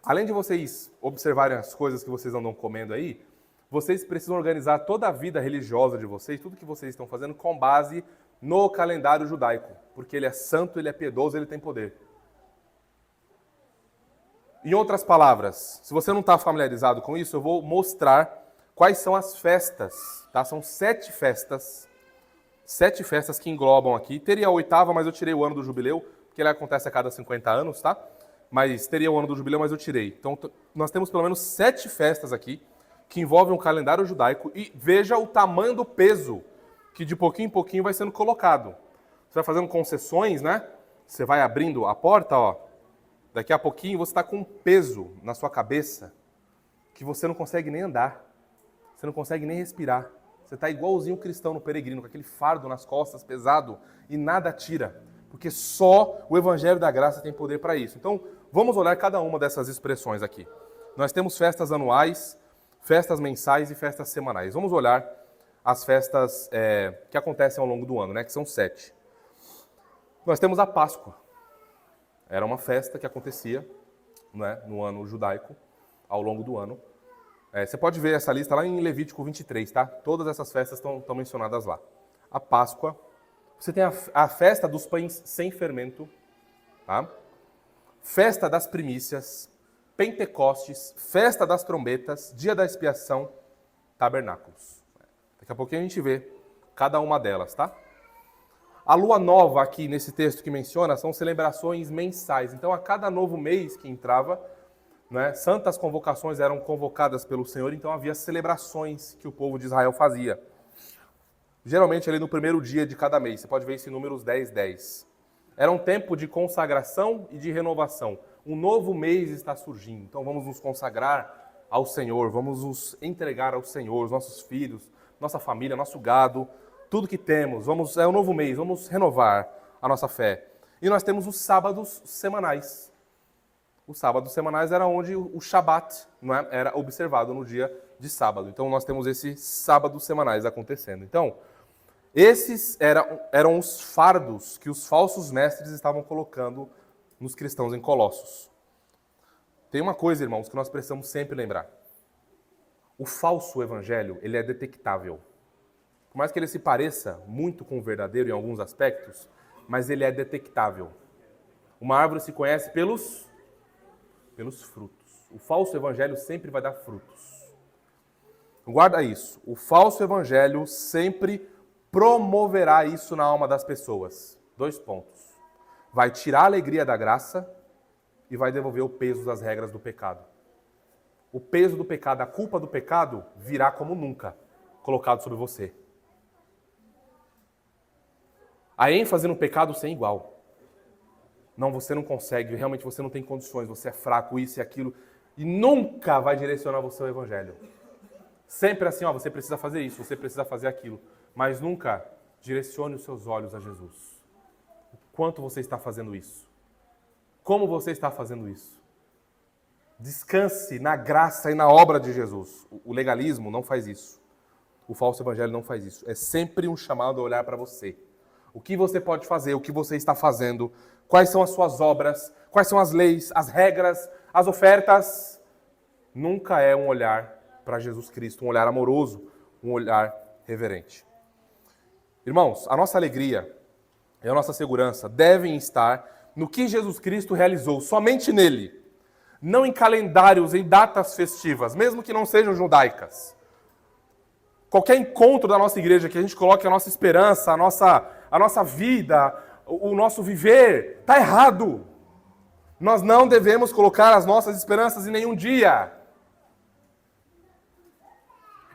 Além de vocês observarem as coisas que vocês andam comendo aí, vocês precisam organizar toda a vida religiosa de vocês, tudo que vocês estão fazendo, com base no calendário judaico. Porque ele é santo, ele é piedoso, ele tem poder. Em outras palavras, se você não está familiarizado com isso, eu vou mostrar quais são as festas, tá? São 7 festas que englobam aqui. Teria a 8ª, mas eu tirei o ano do jubileu, porque ele acontece a cada 50 anos, tá? Mas teria o ano do jubileu, mas eu tirei. Então, nós temos pelo menos 7 festas aqui, que envolvem o calendário judaico, e veja o tamanho do peso que de pouquinho em pouquinho vai sendo colocado. Você vai fazendo concessões, né? Você vai abrindo a porta, ó. Daqui a pouquinho você está com um peso na sua cabeça que você não consegue nem andar. Você não consegue nem respirar. Você está igualzinho um cristão no peregrino, com aquele fardo nas costas, pesado, e nada tira. Porque só o Evangelho da Graça tem poder para isso. Então, vamos olhar cada uma dessas expressões aqui. Nós temos festas anuais, festas mensais e festas semanais. Vamos olhar as festas que acontecem ao longo do ano, né? Que são 7. Nós temos a Páscoa. Era uma festa que acontecia, né, no ano judaico, ao longo do ano. Você pode ver essa lista lá em Levítico 23, tá? Todas essas festas estão mencionadas lá. A Páscoa. Você tem a festa dos pães sem fermento, tá? Festa das primícias, Pentecostes, festa das trombetas, dia da expiação, tabernáculos. Daqui a pouquinho a gente vê cada uma delas, tá? A lua nova aqui nesse texto que menciona são celebrações mensais. Então, a cada novo mês que entrava, né, santas convocações eram convocadas pelo Senhor, então havia celebrações que o povo de Israel fazia. Geralmente ali no primeiro dia de cada mês. Você pode ver isso em Números 10, 10. Era um tempo de consagração e de renovação. Um novo mês está surgindo, então vamos nos consagrar ao Senhor, vamos nos entregar ao Senhor, os nossos filhos, nossa família, nosso gado, tudo que temos. É um novo mês, vamos renovar a nossa fé. E nós temos os sábados semanais. Os sábados semanais era onde o Shabat, não é, era observado no dia de sábado. Então nós temos esses sábados semanais acontecendo. Então, Esses eram os fardos que os falsos mestres estavam colocando nos cristãos em Colossos. Tem uma coisa, irmãos, que nós precisamos sempre lembrar. O falso evangelho, ele é detectável. Por mais que ele se pareça muito com o verdadeiro em alguns aspectos, mas ele é detectável. Uma árvore se conhece pelos frutos. O falso evangelho sempre vai dar frutos. Guarda isso. O falso evangelho sempre promoverá isso na alma das pessoas. 2 pontos. Vai tirar a alegria da graça e vai devolver o peso das regras do pecado. O peso do pecado, a culpa do pecado, virá como nunca colocado sobre você. A ênfase no pecado sem igual. Não, você não consegue, realmente você não tem condições, você é fraco, isso e aquilo, e nunca vai direcionar você ao evangelho. Sempre assim, ó, você precisa fazer isso, você precisa fazer aquilo, mas nunca direcione os seus olhos a Jesus. O quanto você está fazendo isso? Como você está fazendo isso? Descanse na graça e na obra de Jesus. O legalismo não faz isso. O falso evangelho não faz isso. É sempre um chamado a olhar para você. O que você pode fazer, o que você está fazendo, quais são as suas obras, quais são as leis, as regras, as ofertas. Nunca é um olhar para Jesus Cristo, um olhar amoroso, um olhar reverente. Irmãos, a nossa alegria e a nossa segurança devem estar no que Jesus Cristo realizou, somente nele. Não em calendários, em datas festivas, mesmo que não sejam judaicas. Qualquer encontro da nossa igreja que a gente coloque a nossa esperança, a nossa vida, o nosso viver, está errado. Nós não devemos colocar as nossas esperanças em nenhum dia,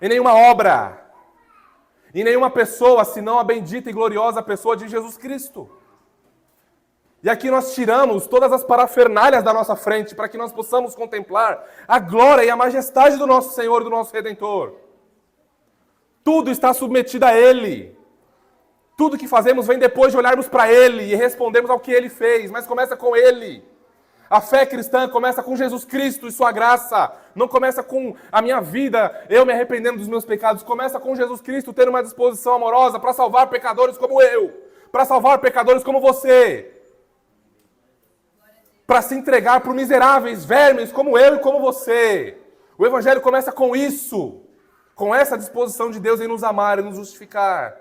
em nenhuma obra, em nenhuma pessoa, senão a bendita e gloriosa pessoa de Jesus Cristo. E aqui nós tiramos todas as parafernálias da nossa frente para que nós possamos contemplar a glória e a majestade do nosso Senhor e do nosso Redentor. Tudo está submetido a Ele. Tudo que fazemos vem depois de olharmos para Ele e respondermos ao que Ele fez, mas começa com Ele. A fé cristã começa com Jesus Cristo e sua graça. Não começa com a minha vida, eu me arrependendo dos meus pecados. Começa com Jesus Cristo tendo uma disposição amorosa para salvar pecadores como eu, para salvar pecadores como você, para se entregar por miseráveis vermes como eu e como você. O Evangelho começa com isso, com essa disposição de Deus em nos amar e nos justificar.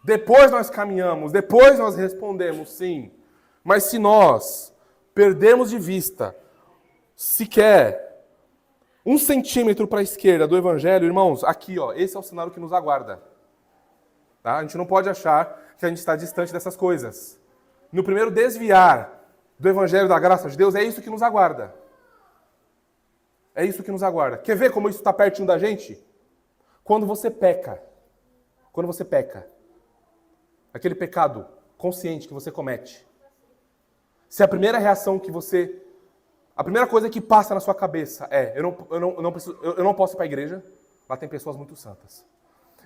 Depois nós caminhamos, depois nós respondemos, sim. Mas se nós perdemos de vista sequer 1 centímetro para a esquerda do Evangelho, irmãos, aqui, ó, esse é o cenário que nos aguarda. Tá? A gente não pode achar que a gente está distante dessas coisas. No primeiro desviar do Evangelho da graça de Deus, é isso que nos aguarda. É isso que nos aguarda. Quer ver como isso está pertinho da gente? Quando você peca. Quando você peca. Aquele pecado consciente que você comete. Se a primeira reação que você... A primeira coisa que passa na sua cabeça é: eu não posso ir para a igreja, lá tem pessoas muito santas.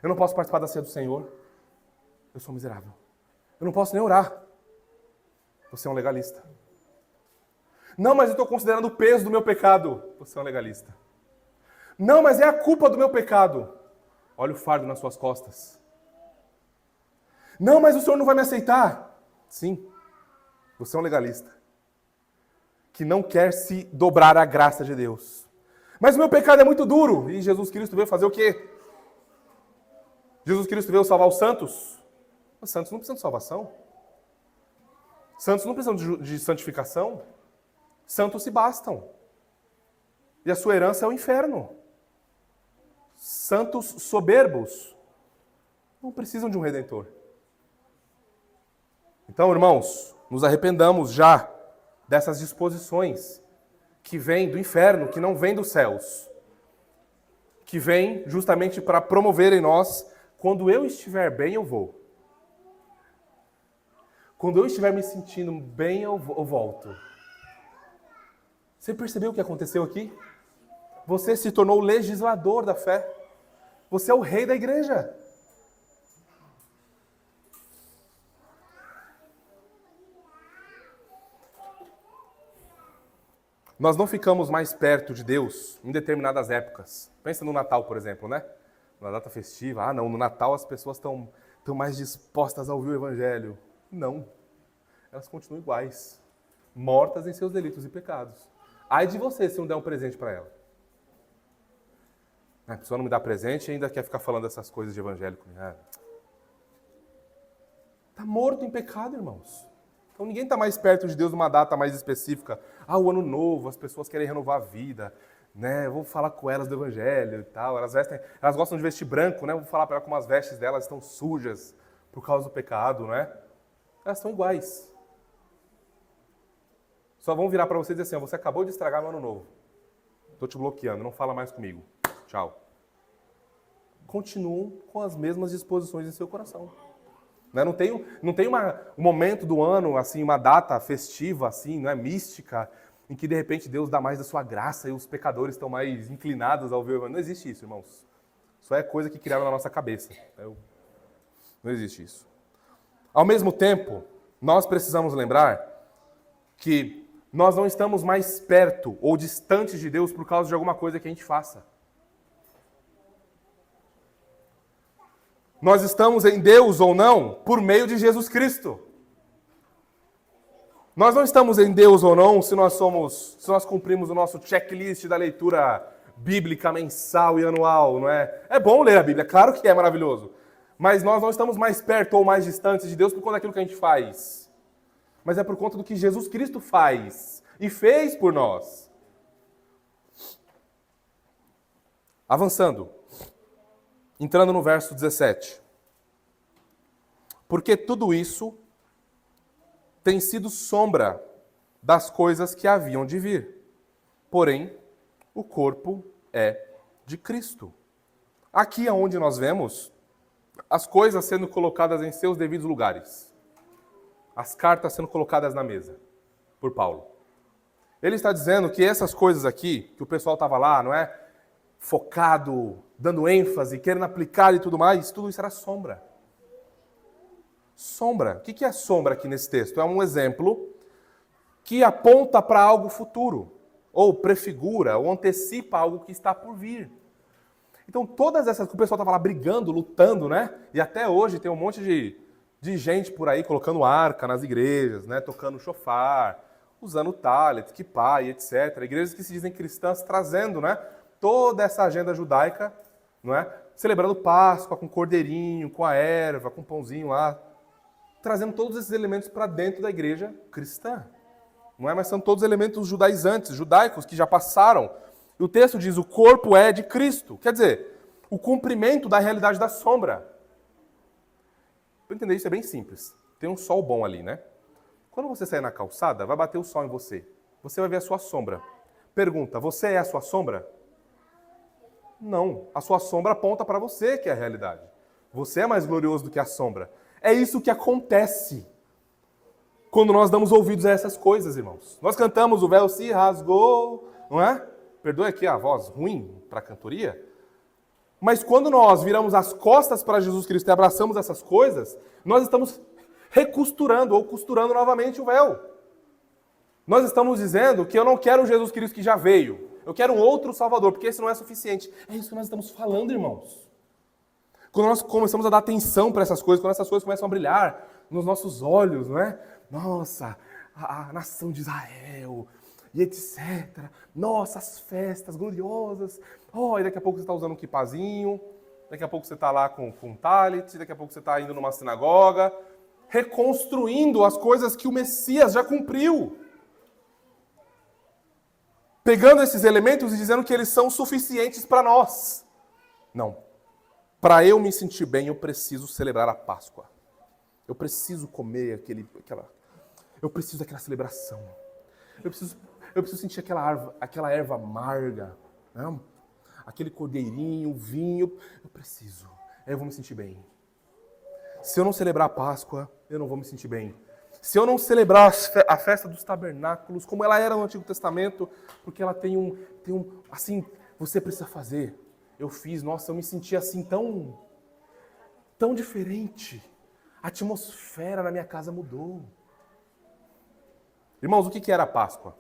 Eu não posso participar da ceia do Senhor, eu sou miserável. Eu não posso nem orar. Você é um legalista. Não, mas eu estou considerando o peso do meu pecado. Você é um legalista. Não, mas é a culpa do meu pecado. Olha o fardo nas suas costas. Não, mas o Senhor não vai me aceitar. Sim, você é um legalista que não quer se dobrar à graça de Deus. Mas o meu pecado é muito duro. E Jesus Cristo veio fazer o quê? Jesus Cristo veio salvar os santos? Os santos não precisam de salvação. Santos não precisam de santificação. Santos se bastam. E a sua herança é o inferno. Santos soberbos não precisam de um redentor. Então, irmãos, nos arrependamos já dessas disposições que vêm do inferno, que não vêm dos céus, que vêm justamente para promover em nós: quando eu estiver bem, eu vou. Quando eu estiver me sentindo bem, eu volto. Você percebeu o que aconteceu aqui? Você se tornou o legislador da fé. Você é o rei da igreja. Nós não ficamos mais perto de Deus em determinadas épocas. Pensa no Natal, por exemplo, né? Na data festiva. Ah, não, no Natal as pessoas estão estão mais dispostas a ouvir o evangelho. Não. Elas continuam iguais. Mortas em seus delitos e pecados. Ai de você se não der um presente para ela. A pessoa não me dá presente e ainda quer ficar falando essas coisas de evangelho comigo. Está morto em pecado, irmãos. Então ninguém está mais perto de Deus numa data mais específica. O ano novo, as pessoas querem renovar a vida. Né? Vou falar com elas do evangelho e tal. Elas gostam de vestir branco, né? Vou falar para elas como as vestes delas estão sujas por causa do pecado, né? Elas estão iguais. Só vão virar para você e dizer assim, você acabou de estragar meu ano novo. Estou te bloqueando, não fala mais comigo. Tchau. Continuam com as mesmas disposições em seu coração. Né? Não tem um momento do ano, assim, uma data festiva, assim, não é mística, em que de repente Deus dá mais da sua graça e os pecadores estão mais inclinados ao ver. Não existe isso, irmãos. Isso é coisa que criaram na nossa cabeça. Não existe isso. Ao mesmo tempo, nós precisamos lembrar que nós não estamos mais perto ou distantes de Deus por causa de alguma coisa que a gente faça. Nós estamos em Deus ou não por meio de Jesus Cristo. Nós não estamos em Deus ou não se nós cumprimos o nosso checklist da leitura bíblica mensal e anual, não é? É bom ler a Bíblia, claro que é maravilhoso. Mas nós não estamos mais perto ou mais distantes de Deus por conta daquilo que a gente faz. Mas é por conta do que Jesus Cristo faz e fez por nós. Avançando. Entrando no verso 17. Porque tudo isso tem sido sombra das coisas que haviam de vir. Porém, o corpo é de Cristo. Aqui é onde nós vemos as coisas sendo colocadas em seus devidos lugares. As cartas sendo colocadas na mesa por Paulo. Ele está dizendo que essas coisas aqui, que o pessoal estava lá, não é? Focado, dando ênfase, querendo aplicar e tudo mais, tudo isso era sombra. Sombra. O que é sombra aqui nesse texto? É um exemplo que aponta para algo futuro, ou prefigura, ou antecipa algo que está por vir. Então, todas essas que o pessoal estava lá brigando, lutando, né? E até hoje tem um monte de gente por aí colocando arca nas igrejas, né? Tocando chofar, usando talit, kippah, etc. Igrejas que se dizem cristãs trazendo, né? Toda essa agenda judaica, não é? Celebrando Páscoa com cordeirinho, com a erva, com pãozinho lá, trazendo todos esses elementos para dentro da igreja cristã. Não é? Mas são todos elementos judaizantes, judaicos, que já passaram. E o texto diz, o corpo é de Cristo. Quer dizer, o cumprimento da realidade da sombra. Para entender isso é bem simples. Tem um sol bom ali, né? Quando você sair na calçada, vai bater o sol em você. Você vai ver a sua sombra. Pergunta, você é a sua sombra? Não. A sua sombra aponta para você, que é a realidade. Você é mais glorioso do que a sombra. É isso que acontece quando nós damos ouvidos a essas coisas, irmãos. Nós cantamos, o véu se rasgou, não é? Perdoe aqui a voz ruim para a cantoria. Mas quando nós viramos as costas para Jesus Cristo e abraçamos essas coisas, nós estamos recosturando ou costurando novamente o véu. Nós estamos dizendo que eu não quero o Jesus Cristo que já veio. Eu quero um outro Salvador, porque esse não é suficiente. É isso que nós estamos falando, irmãos. Quando nós começamos a dar atenção para essas coisas, quando essas coisas começam a brilhar nos nossos olhos, não é? Nossa, a nação de Israel, e etc. Nossa, as festas gloriosas. E daqui a pouco você está usando um kippazinho, daqui a pouco você está lá com um talit, daqui a pouco você está indo numa sinagoga, reconstruindo as coisas que o Messias já cumpriu. Pegando esses elementos e dizendo que eles são suficientes para nós. Não. Para eu me sentir bem, eu preciso celebrar a Páscoa. Eu preciso comer eu preciso daquela celebração. Eu preciso sentir aquela erva amarga, né? Aquele cordeirinho, o vinho. Eu preciso. Aí eu vou me sentir bem. Se eu não celebrar a Páscoa, eu não vou me sentir bem. Se eu não celebrar a festa dos tabernáculos, como ela era no Antigo Testamento, porque ela tem um assim, você precisa fazer. Eu fiz, nossa, eu me senti assim tão diferente. A atmosfera na minha casa mudou. Irmãos, o que era a Páscoa?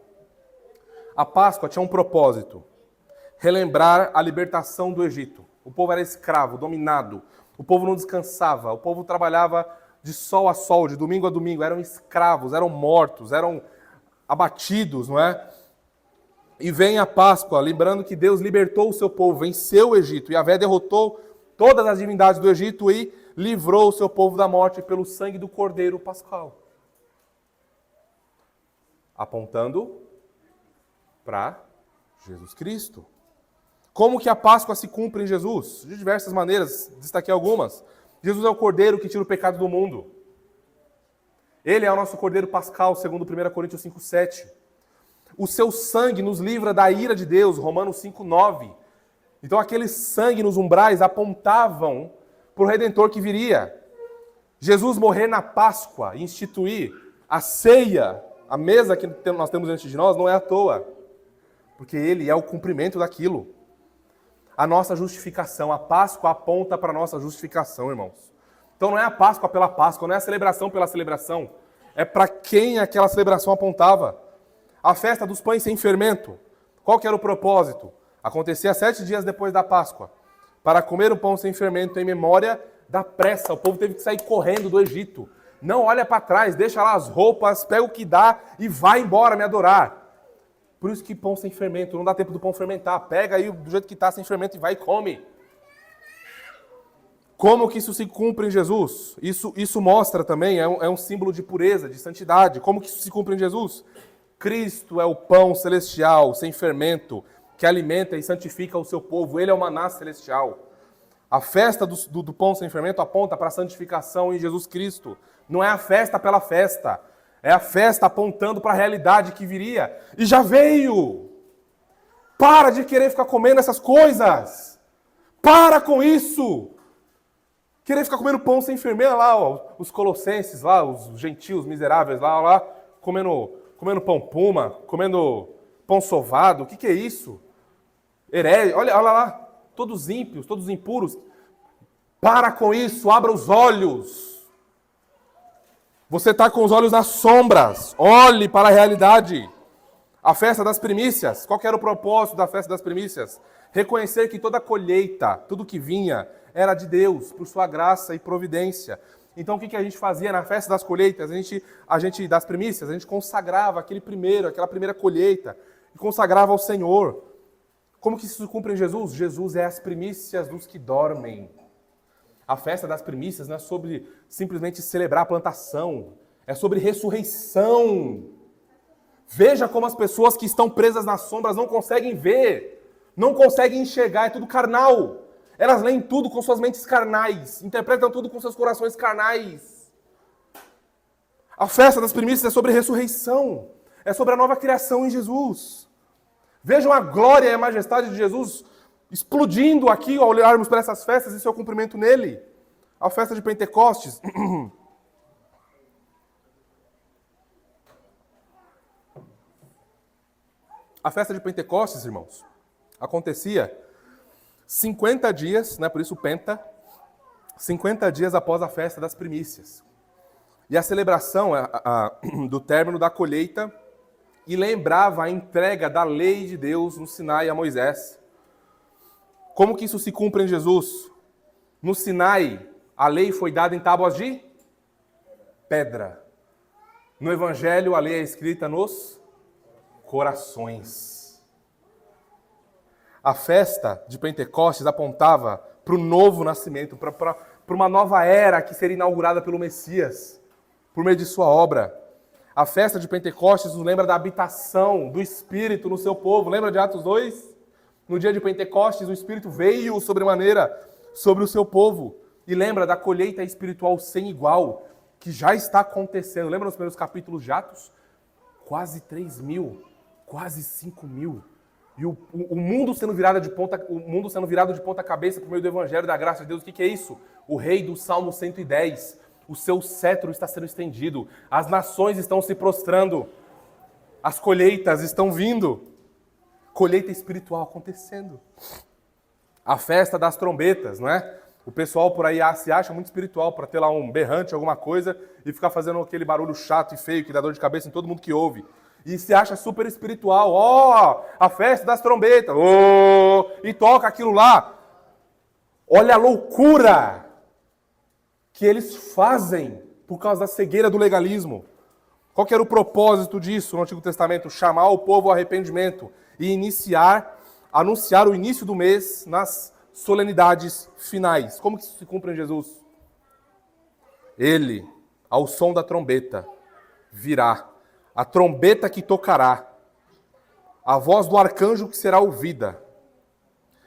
A Páscoa tinha um propósito. Relembrar a libertação do Egito. O povo era escravo, dominado. O povo não descansava, o povo trabalhava de sol a sol, de domingo a domingo, eram escravos, eram mortos, eram abatidos, não é? E vem a Páscoa, lembrando que Deus libertou o seu povo, venceu o Egito, e Yahvé derrotou todas as divindades do Egito e livrou o seu povo da morte pelo sangue do Cordeiro Pascal. Apontando para Jesus Cristo. Como que a Páscoa se cumpre em Jesus? De diversas maneiras, destaquei algumas. Jesus é o Cordeiro que tira o pecado do mundo. Ele é o nosso Cordeiro Pascal, segundo 1 Coríntios 5,7. O seu sangue nos livra da ira de Deus, Romanos 5,9. Então aquele sangue nos umbrais apontavam para o Redentor que viria. Jesus morrer na Páscoa e instituir a ceia, a mesa que nós temos diante de nós, não é à toa. Porque ele é o cumprimento daquilo. A nossa justificação, a Páscoa aponta para a nossa justificação, irmãos. Então não é a Páscoa pela Páscoa, não é a celebração pela celebração. É para quem aquela celebração apontava. A festa dos pães sem fermento. Qual que era o propósito? Acontecia 7 dias depois da Páscoa. Para comer o pão sem fermento em memória da pressa. O povo teve que sair correndo do Egito. Não olha para trás, deixa lá as roupas, pega o que dá e vai embora me adorar. Por isso que pão sem fermento, não dá tempo do pão fermentar. Pega aí do jeito que está, sem fermento, e vai e come. Como que isso se cumpre em Jesus? Isso mostra também, é um símbolo de pureza, de santidade. Como que isso se cumpre em Jesus? Cristo é o pão celestial, sem fermento, que alimenta e santifica o seu povo. Ele é o maná celestial. A festa do pão sem fermento aponta para a santificação em Jesus Cristo. Não é a festa pela festa. É a festa apontando para a realidade que viria. E já veio! Para de querer ficar comendo essas coisas! Para com isso! Querer ficar comendo pão sem fermento lá, ó, os colossenses lá, os gentios miseráveis lá comendo pão puma, comendo pão sovado. O que é isso? Herege, olha lá, todos ímpios, todos impuros. Para com isso, abra os olhos. Você está com os olhos nas sombras. Olhe para a realidade. A festa das primícias. Qual que era o propósito da festa das primícias? Reconhecer que toda a colheita, tudo que vinha, era de Deus, por sua graça e providência. Então o que a gente fazia na festa das colheitas? A gente das primícias, a gente consagrava aquela primeira colheita, e consagrava ao Senhor. Como que isso se cumpre em Jesus? Jesus é as primícias dos que dormem. A festa das primícias não é sobre simplesmente celebrar a plantação, é sobre ressurreição. Veja como as pessoas que estão presas nas sombras não conseguem ver, não conseguem enxergar, é tudo carnal. Elas leem tudo com suas mentes carnais, interpretam tudo com seus corações carnais. A festa das primícias é sobre ressurreição, é sobre a nova criação em Jesus. Vejam a glória e a majestade de Jesus explodindo aqui ao olharmos para essas festas e seu cumprimento nele. A festa de Pentecostes. A festa de Pentecostes, irmãos, acontecia 50 dias, né, por isso Penta, 50 dias após a festa das primícias. E a celebração do término da colheita e lembrava a entrega da lei de Deus no Sinai a Moisés. Como que isso se cumpre em Jesus? No Sinai, a lei foi dada em tábuas de pedra. No Evangelho, a lei é escrita nos corações. A festa de Pentecostes apontava para o novo nascimento, para uma nova era que seria inaugurada pelo Messias, por meio de sua obra. A festa de Pentecostes nos lembra da habitação do Espírito no seu povo. Lembra de Atos 2? No dia de Pentecostes, o Espírito veio sobremaneira sobre o seu povo. E lembra da colheita espiritual sem igual, que já está acontecendo. Lembra nos primeiros capítulos de Atos? Quase 3.000, quase 5.000. E o mundo sendo virado de ponta cabeça por meio do Evangelho da graça de Deus. O que é isso? O rei do Salmo 110. O seu cetro está sendo estendido. As nações estão se prostrando. As colheitas estão vindo. Colheita espiritual acontecendo. A festa das trombetas, não é? O pessoal por aí se acha muito espiritual para ter lá um berrante, alguma coisa, e ficar fazendo aquele barulho chato e feio que dá dor de cabeça em todo mundo que ouve. E se acha super espiritual. Ó, a festa das trombetas. E toca aquilo lá. Olha a loucura que eles fazem por causa da cegueira do legalismo. Qual que era o propósito disso no Antigo Testamento? Chamar o povo ao arrependimento e anunciar o início do mês nas solenidades finais. Como que isso se cumpre em Jesus? Ele, ao som da trombeta, virá. A trombeta que tocará. A voz do arcanjo que será ouvida.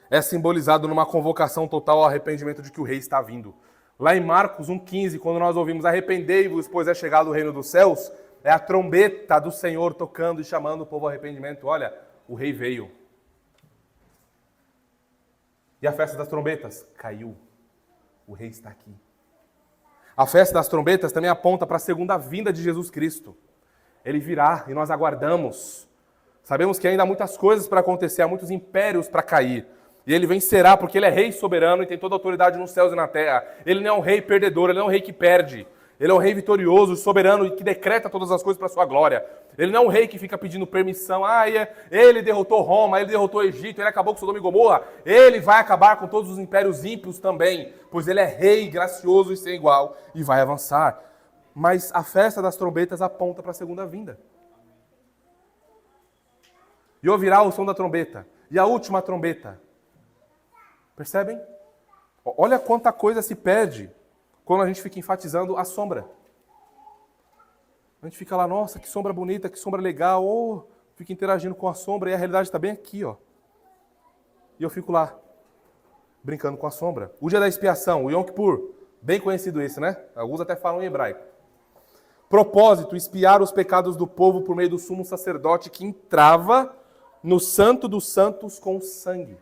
É simbolizado numa convocação total ao arrependimento de que o rei está vindo. Lá em Marcos 1,15, quando nós ouvimos arrependei-vos, pois é chegado o reino dos céus, é a trombeta do Senhor tocando e chamando o povo ao arrependimento. Olha, o rei veio. E a festa das trombetas? Caiu. O rei está aqui. A festa das trombetas também aponta para a segunda vinda de Jesus Cristo. Ele virá e nós aguardamos. Sabemos que ainda há muitas coisas para acontecer, há muitos impérios para cair. E ele vencerá porque ele é rei soberano e tem toda a autoridade nos céus e na terra. Ele não é um rei perdedor, ele não é um rei que perde. Ele é um rei vitorioso, soberano e que decreta todas as coisas para a sua glória. Ele não é um rei que fica pedindo permissão. Ele derrotou Roma, ele derrotou o Egito, ele acabou com Sodoma e Gomorra. Ele vai acabar com todos os impérios ímpios também, pois ele é rei gracioso e sem igual e vai avançar. Mas a festa das trombetas aponta para a segunda vinda. E ouvirá o som da trombeta. E a última trombeta. Percebem? Olha quanta coisa se perde quando a gente fica enfatizando a sombra. A gente fica lá, nossa, que sombra bonita, que sombra legal, fica interagindo com a sombra e a realidade está bem aqui, ó. E eu fico lá, brincando com a sombra. O dia da expiação, o Yom Kippur, bem conhecido esse, né? Alguns até falam em hebraico. Propósito, expiar os pecados do povo por meio do sumo sacerdote que entrava no santo dos santos com sangue,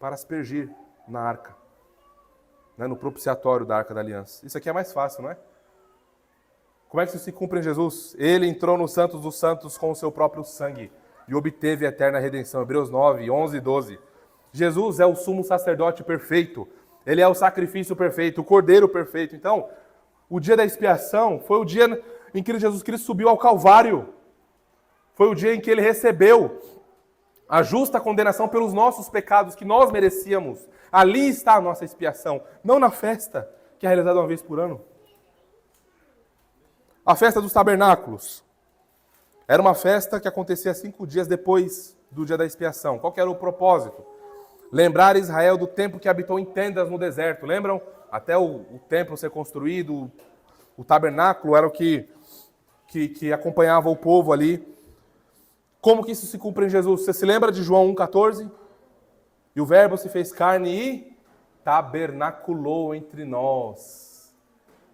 para aspergir na arca, né? No propiciatório da Arca da Aliança. Isso aqui é mais fácil, não é? Como é que isso se cumpre em Jesus? Ele entrou no santos dos santos com o seu próprio sangue e obteve a eterna redenção. Hebreus 9, 11 e 12. Jesus é o sumo sacerdote perfeito. Ele é o sacrifício perfeito, o cordeiro perfeito. Então, o dia da expiação foi o dia em que Jesus Cristo subiu ao Calvário. Foi o dia em que ele recebeu a justa condenação pelos nossos pecados que nós merecíamos. Ali está a nossa expiação, não na festa, que é realizada uma vez por ano. A festa dos tabernáculos era uma festa que acontecia 5 dias depois do dia da expiação. Qual que era o propósito? Lembrar Israel do tempo que habitou em tendas no deserto. Lembram? Até o templo ser construído, o tabernáculo era o que acompanhava o povo ali. Como que isso se cumpre em Jesus? Você se lembra de João 1,14? E o verbo se fez carne e tabernaculou entre nós.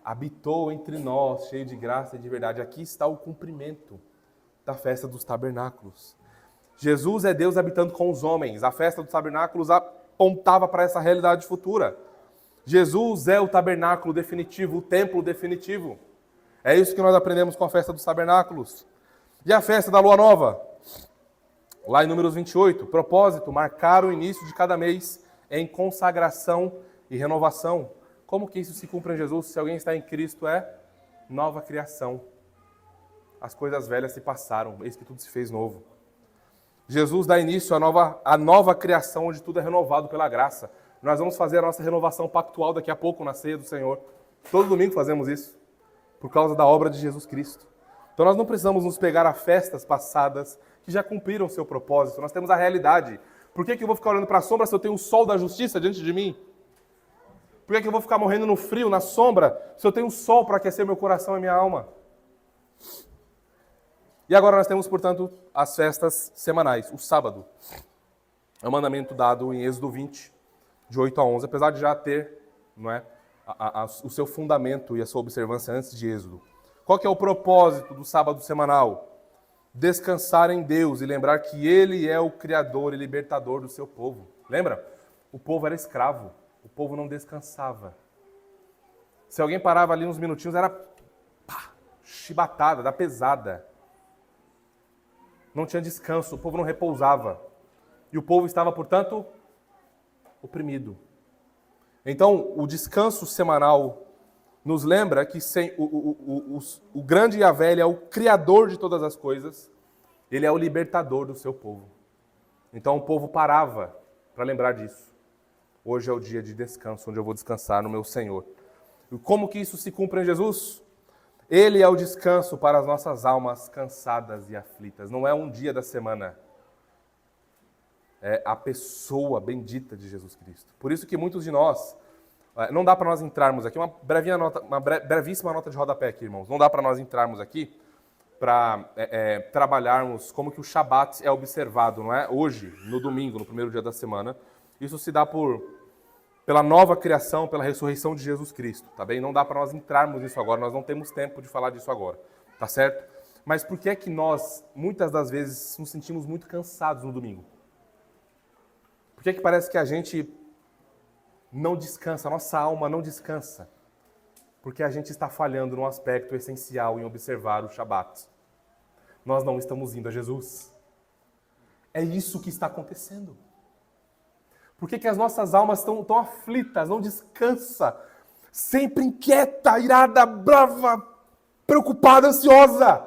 Habitou entre nós, cheio de graça e de verdade. Aqui está o cumprimento da festa dos tabernáculos. Jesus é Deus habitando com os homens. A festa dos tabernáculos apontava para essa realidade futura. Jesus é o tabernáculo definitivo, o templo definitivo. É isso que nós aprendemos com a festa dos tabernáculos. E a festa da lua nova? Lá em Números 28, propósito, marcar o início de cada mês em consagração e renovação. Como que isso se cumpre em Jesus? Se alguém está em Cristo, é nova criação. As coisas velhas se passaram, eis que tudo se fez novo. Jesus dá início à nova criação, onde tudo é renovado pela graça. Nós vamos fazer a nossa renovação pactual daqui a pouco na ceia do Senhor. Todo domingo fazemos isso, por causa da obra de Jesus Cristo. Então nós não precisamos nos pegar a festas passadas que já cumpriram o seu propósito. Nós temos a realidade. Por que eu vou ficar olhando para a sombra se eu tenho o sol da justiça diante de mim? Por que eu vou ficar morrendo no frio, na sombra, se eu tenho o sol para aquecer meu coração e minha alma? E agora nós temos, portanto, as festas semanais. O sábado é um mandamento dado em Êxodo 20, de 8 a 11, apesar de já ter, não é, o seu fundamento e a sua observância antes de Êxodo. Qual que é o propósito do sábado semanal? Descansar em Deus e lembrar que Ele é o Criador e Libertador do seu povo. Lembra? O povo era escravo, o povo não descansava. Se alguém parava ali uns minutinhos, era chibatada, da pesada. Não tinha descanso, o povo não repousava. E o povo estava, portanto, oprimido. Então, o descanso semanal nos lembra que o grande Yahvé, ele é o Criador de todas as coisas, ele é o libertador do seu povo. Então o povo parava para lembrar disso. Hoje é o dia de descanso, onde eu vou descansar no meu Senhor. E como que isso se cumpre em Jesus? Ele é o descanso para as nossas almas cansadas e aflitas. Não é um dia da semana. É a pessoa bendita de Jesus Cristo. Por isso que muitos de nós, não dá para nós entrarmos aqui, uma brevíssima nota de rodapé aqui, irmãos. Não dá para nós entrarmos aqui para trabalharmos como que o Shabat é observado, não é? Hoje, no domingo, no primeiro dia da semana. Isso se dá pela nova criação, pela ressurreição de Jesus Cristo, tá bem? Não dá para nós entrarmos nisso agora, nós não temos tempo de falar disso agora, tá certo? Mas por que é que nós, muitas das vezes, nos sentimos muito cansados no domingo? Por que é que parece que a gente não descansa, a nossa alma não descansa? Porque a gente está falhando num aspecto essencial em observar o Shabat. Nós não estamos indo a Jesus. É isso que está acontecendo. Por que as nossas almas estão tão aflitas, não descansa, sempre inquieta, irada, brava, preocupada, ansiosa?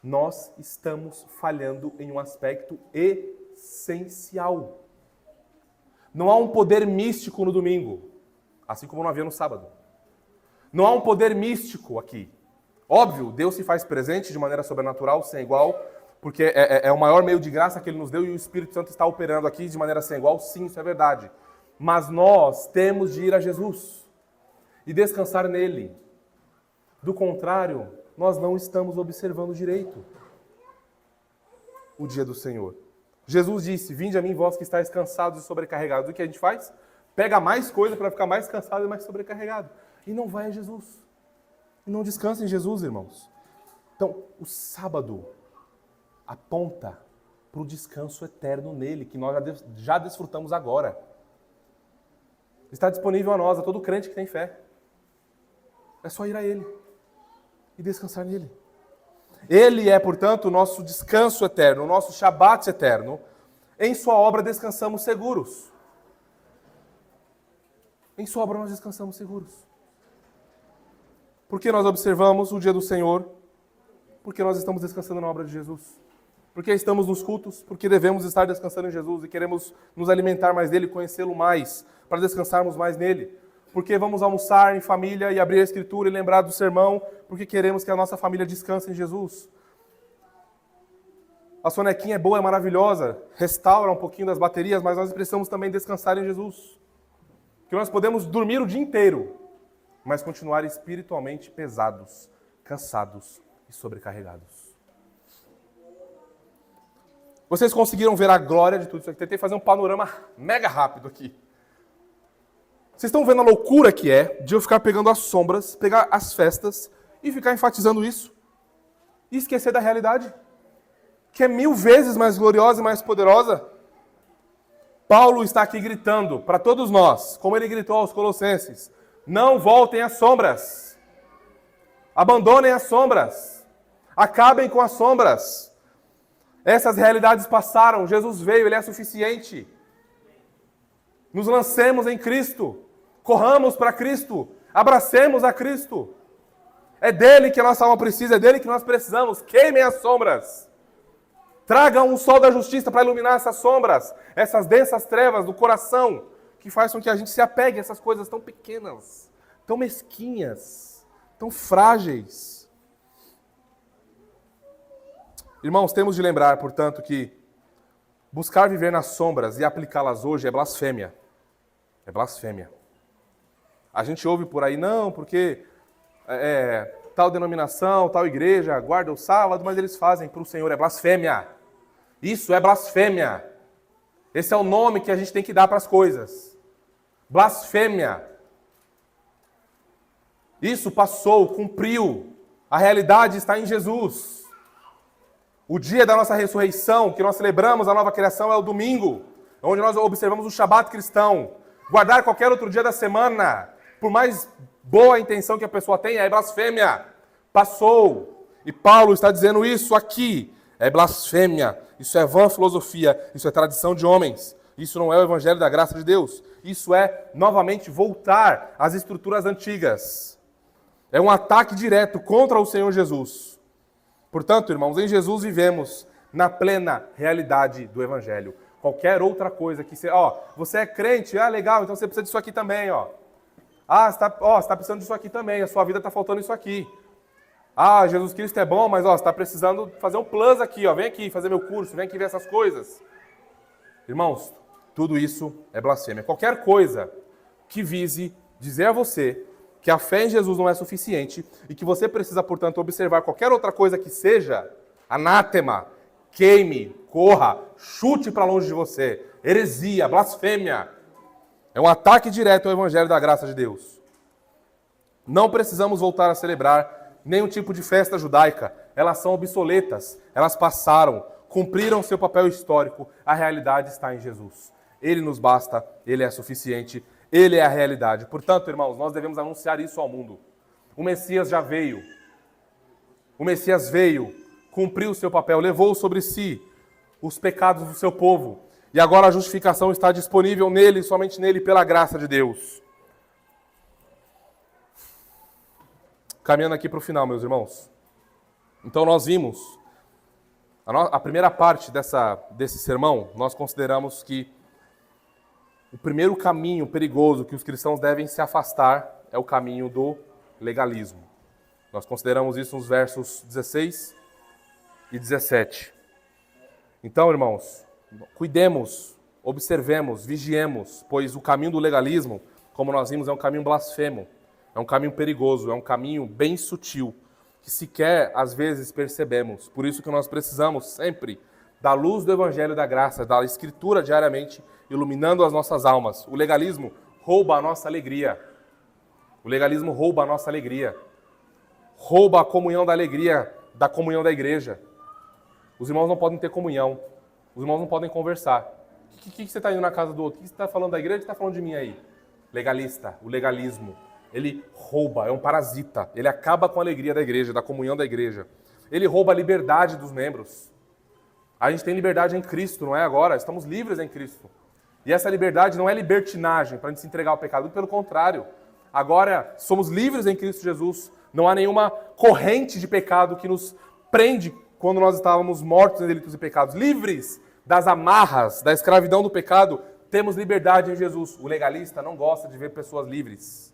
Nós estamos falhando em um aspecto essencial. Não há um poder místico no domingo, assim como não havia no sábado. Não há um poder místico aqui. Óbvio, Deus se faz presente de maneira sobrenatural, sem igual, porque é o maior meio de graça que Ele nos deu e o Espírito Santo está operando aqui de maneira sem igual. Sim, isso é verdade. Mas nós temos de ir a Jesus e descansar nele. Do contrário, nós não estamos observando direito o dia do Senhor. Jesus disse, vinde a mim vós que estáis cansados e sobrecarregados. O que a gente faz? Pega mais coisa para ficar mais cansado e mais sobrecarregado. E não vai a Jesus. E não descansa em Jesus, irmãos. Então, o sábado aponta para o descanso eterno nele, que nós já desfrutamos agora. Está disponível a nós, a todo crente que tem fé. É só ir a ele e descansar nele. Ele é, portanto, o nosso descanso eterno, o nosso Shabat eterno. Em sua obra descansamos seguros. Em sua obra nós descansamos seguros. Por que nós observamos o dia do Senhor? Porque nós estamos descansando na obra de Jesus. Porque estamos nos cultos, porque devemos estar descansando em Jesus e queremos nos alimentar mais dele, conhecê-lo mais, para descansarmos mais nele. Porque vamos almoçar em família e abrir a Escritura e lembrar do sermão, porque queremos que a nossa família descanse em Jesus. A sonequinha é boa, é maravilhosa, restaura um pouquinho das baterias, mas nós precisamos também descansar em Jesus. Que nós podemos dormir o dia inteiro, mas continuar espiritualmente pesados, cansados e sobrecarregados. Vocês conseguiram ver a glória de tudo isso aqui? Tentei fazer um panorama mega rápido aqui. Vocês estão vendo a loucura que é de eu ficar pegando as sombras, pegar as festas e ficar enfatizando isso e esquecer da realidade, que é 1000 vezes mais gloriosa e mais poderosa. Paulo está aqui gritando para todos nós, como ele gritou aos Colossenses, não voltem às sombras, abandonem as sombras, acabem com as sombras. Essas realidades passaram, Jesus veio, Ele é suficiente. Nos lancemos em Cristo, corramos para Cristo, abracemos a Cristo. É dele que a nossa alma precisa, é dele que nós precisamos. Queimem as sombras. Tragam o sol da justiça para iluminar essas sombras, essas densas trevas do coração, que faz com que a gente se apegue a essas coisas tão pequenas, tão mesquinhas, tão frágeis. Irmãos, temos de lembrar, portanto, que buscar viver nas sombras e aplicá-las hoje é blasfêmia. É blasfêmia. A gente ouve por aí, não, porque tal denominação, tal igreja guarda o sábado, mas eles fazem para o Senhor. É blasfêmia. Isso é blasfêmia. Esse é o nome que a gente tem que dar para as coisas. Blasfêmia. Isso passou, cumpriu. A realidade está em Jesus. O dia da nossa ressurreição, que nós celebramos a nova criação, é o domingo, onde nós observamos o Shabat cristão. Guardar qualquer outro dia da semana, por mais boa a intenção que a pessoa tenha, é blasfêmia. Passou. E Paulo está dizendo isso aqui. É blasfêmia. Isso é vã filosofia. Isso é tradição de homens. Isso não é o evangelho da graça de Deus. Isso é, novamente, voltar às estruturas antigas. É um ataque direto contra o Senhor Jesus. Portanto, irmãos, em Jesus vivemos na plena realidade do Evangelho. Qualquer outra coisa que você... você é crente, legal, então você precisa disso aqui também, Ah, você tá precisando disso aqui também, a sua vida está faltando isso aqui. Ah, Jesus Cristo é bom, mas você está precisando fazer um plus aqui, vem aqui fazer meu curso, vem aqui ver essas coisas. Irmãos, tudo isso é blasfêmia. Qualquer coisa que vise dizer a você que a fé em Jesus não é suficiente e que você precisa, portanto, observar qualquer outra coisa que seja, anátema, queime, corra, chute para longe de você, heresia, blasfêmia. É um ataque direto ao Evangelho da graça de Deus. Não precisamos voltar a celebrar nenhum tipo de festa judaica. Elas são obsoletas, elas passaram, cumpriram seu papel histórico. A realidade está em Jesus. Ele nos basta, Ele é suficiente, Ele é a realidade. Portanto, irmãos, nós devemos anunciar isso ao mundo. O Messias já veio. O Messias veio, cumpriu o seu papel, levou sobre si os pecados do seu povo. E agora a justificação está disponível nele, somente nele, pela graça de Deus. Caminhando aqui para o final, meus irmãos. Então nós vimos, a primeira parte desse sermão, nós consideramos que o primeiro caminho perigoso que os cristãos devem se afastar é o caminho do legalismo. Nós consideramos isso nos versos 16 e 17. Então, irmãos, cuidemos, observemos, vigiemos, pois o caminho do legalismo, como nós vimos, é um caminho blasfemo, é um caminho perigoso, é um caminho bem sutil, que sequer às vezes percebemos. Por isso que nós precisamos sempre da luz do Evangelho da Graça, da Escritura diariamente, iluminando as nossas almas. O legalismo rouba a nossa alegria. O legalismo rouba a nossa alegria. Rouba a comunhão da alegria, da comunhão da igreja. Os irmãos não podem ter comunhão. Os irmãos não podem conversar. O que você está indo na casa do outro? O que você está falando da igreja? O que você está falando de mim aí? Legalista, o legalismo. Ele rouba, é um parasita. Ele acaba com a alegria da igreja, da comunhão da igreja. Ele rouba a liberdade dos membros. A gente tem liberdade em Cristo, não é agora? Estamos livres em Cristo. E essa liberdade não é libertinagem para a gente se entregar ao pecado. Pelo contrário, agora somos livres em Cristo Jesus. Não há nenhuma corrente de pecado que nos prende quando nós estávamos mortos em delitos e pecados. Livres das amarras, da escravidão do pecado, temos liberdade em Jesus. O legalista não gosta de ver pessoas livres.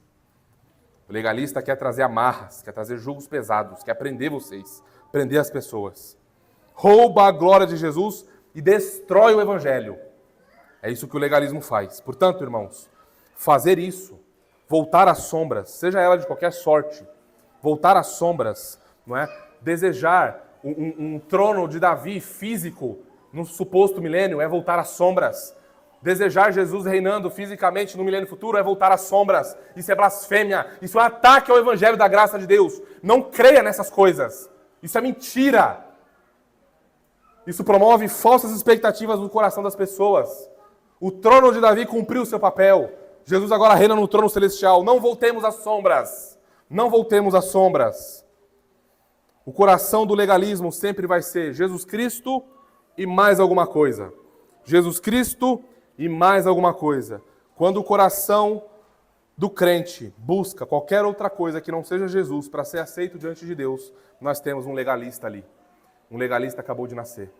O legalista quer trazer amarras, quer trazer julgos pesados, quer prender vocês, prender as pessoas. Rouba a glória de Jesus e destrói o Evangelho. É isso que o legalismo faz. Portanto, irmãos, fazer isso, voltar às sombras, seja ela de qualquer sorte, voltar às sombras, não é? Desejar um trono de Davi físico no suposto milênio é voltar às sombras. Desejar Jesus reinando fisicamente no milênio futuro é voltar às sombras. Isso é blasfêmia. Isso é um ataque ao Evangelho da graça de Deus. Não creia nessas coisas. Isso é mentira. Isso promove falsas expectativas no coração das pessoas. O trono de Davi cumpriu o seu papel. Jesus agora reina no trono celestial. Não voltemos às sombras. Não voltemos às sombras. O coração do legalismo sempre vai ser Jesus Cristo e mais alguma coisa. Jesus Cristo e mais alguma coisa. Quando o coração do crente busca qualquer outra coisa que não seja Jesus para ser aceito diante de Deus, nós temos um legalista ali. Um legalista acabou de nascer.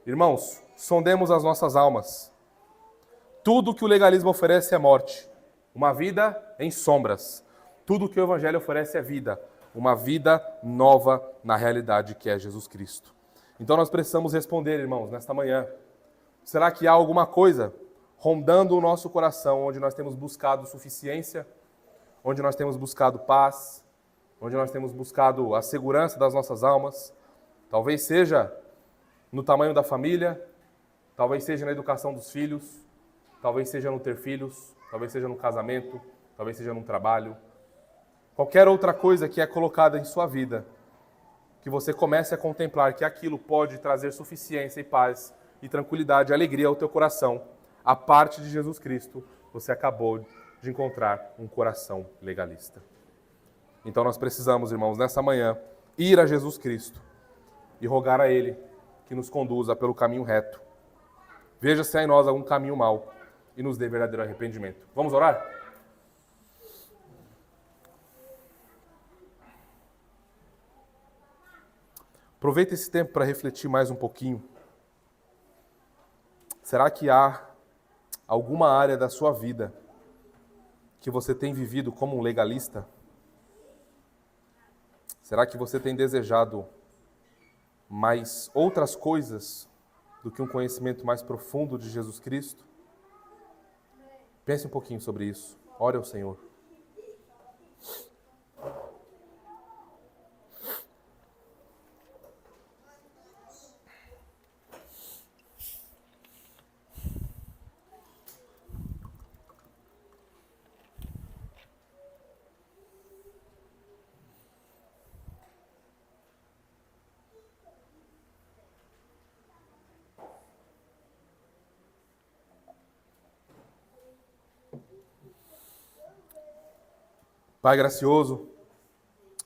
Irmãos, sondemos as nossas almas. Tudo que o legalismo oferece é morte. Uma vida em sombras. Tudo que o Evangelho oferece é vida. Uma vida nova na realidade que é Jesus Cristo. Então nós precisamos responder, irmãos, nesta manhã. Será que há alguma coisa rondando o nosso coração onde nós temos buscado suficiência, onde nós temos buscado paz, onde nós temos buscado a segurança das nossas almas? Talvez seja no tamanho da família, talvez seja na educação dos filhos, talvez seja no ter filhos, talvez seja no casamento, talvez seja no trabalho. Qualquer outra coisa que é colocada em sua vida, que você comece a contemplar que aquilo pode trazer suficiência e paz e tranquilidade, alegria ao teu coração, a parte de Jesus Cristo, você acabou de encontrar um coração legalista. Então nós precisamos, irmãos, nessa manhã, ir a Jesus Cristo e rogar a Ele que nos conduza pelo caminho reto. Veja se há em nós algum caminho mau e nos dê verdadeiro arrependimento. Vamos orar? Aproveita esse tempo para refletir mais um pouquinho. Será que há alguma área da sua vida que você tem vivido como um legalista? Será que você tem desejado mais outras coisas do que um conhecimento mais profundo de Jesus Cristo? Pense um pouquinho sobre isso. Ore ao Senhor. Pai gracioso,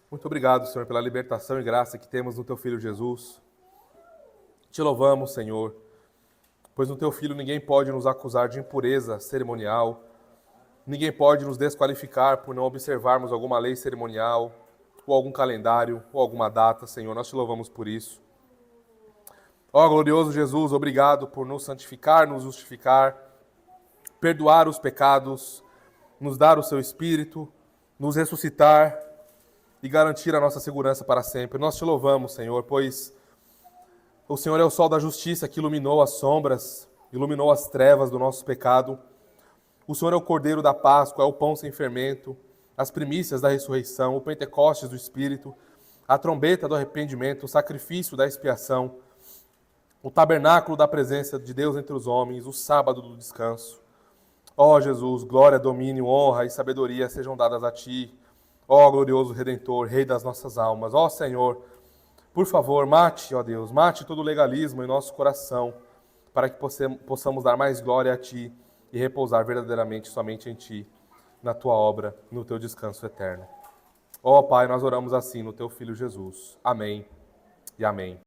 muito obrigado, Senhor, pela libertação e graça que temos no Teu Filho Jesus. Te louvamos, Senhor, pois no Teu Filho ninguém pode nos acusar de impureza cerimonial, ninguém pode nos desqualificar por não observarmos alguma lei cerimonial, ou algum calendário, ou alguma data, Senhor. Nós Te louvamos por isso. Ó glorioso Jesus, obrigado por nos santificar, nos justificar, perdoar os pecados, nos dar o Seu Espírito, nos ressuscitar e garantir a nossa segurança para sempre. Nós Te louvamos, Senhor, pois o Senhor é o sol da justiça que iluminou as sombras, iluminou as trevas do nosso pecado. O Senhor é o Cordeiro da Páscoa, é o pão sem fermento, as primícias da ressurreição, o Pentecostes do Espírito, a trombeta do arrependimento, o sacrifício da expiação, o tabernáculo da presença de Deus entre os homens, o sábado do descanso. Ó Jesus, glória, domínio, honra e sabedoria sejam dadas a Ti. Ó glorioso Redentor, Rei das nossas almas. Ó Senhor, por favor, mate, ó Deus, mate todo o legalismo em nosso coração, para que possamos dar mais glória a Ti e repousar verdadeiramente somente em Ti, na Tua obra, no Teu descanso eterno. Ó Pai, nós oramos assim no Teu Filho Jesus. Amém e amém.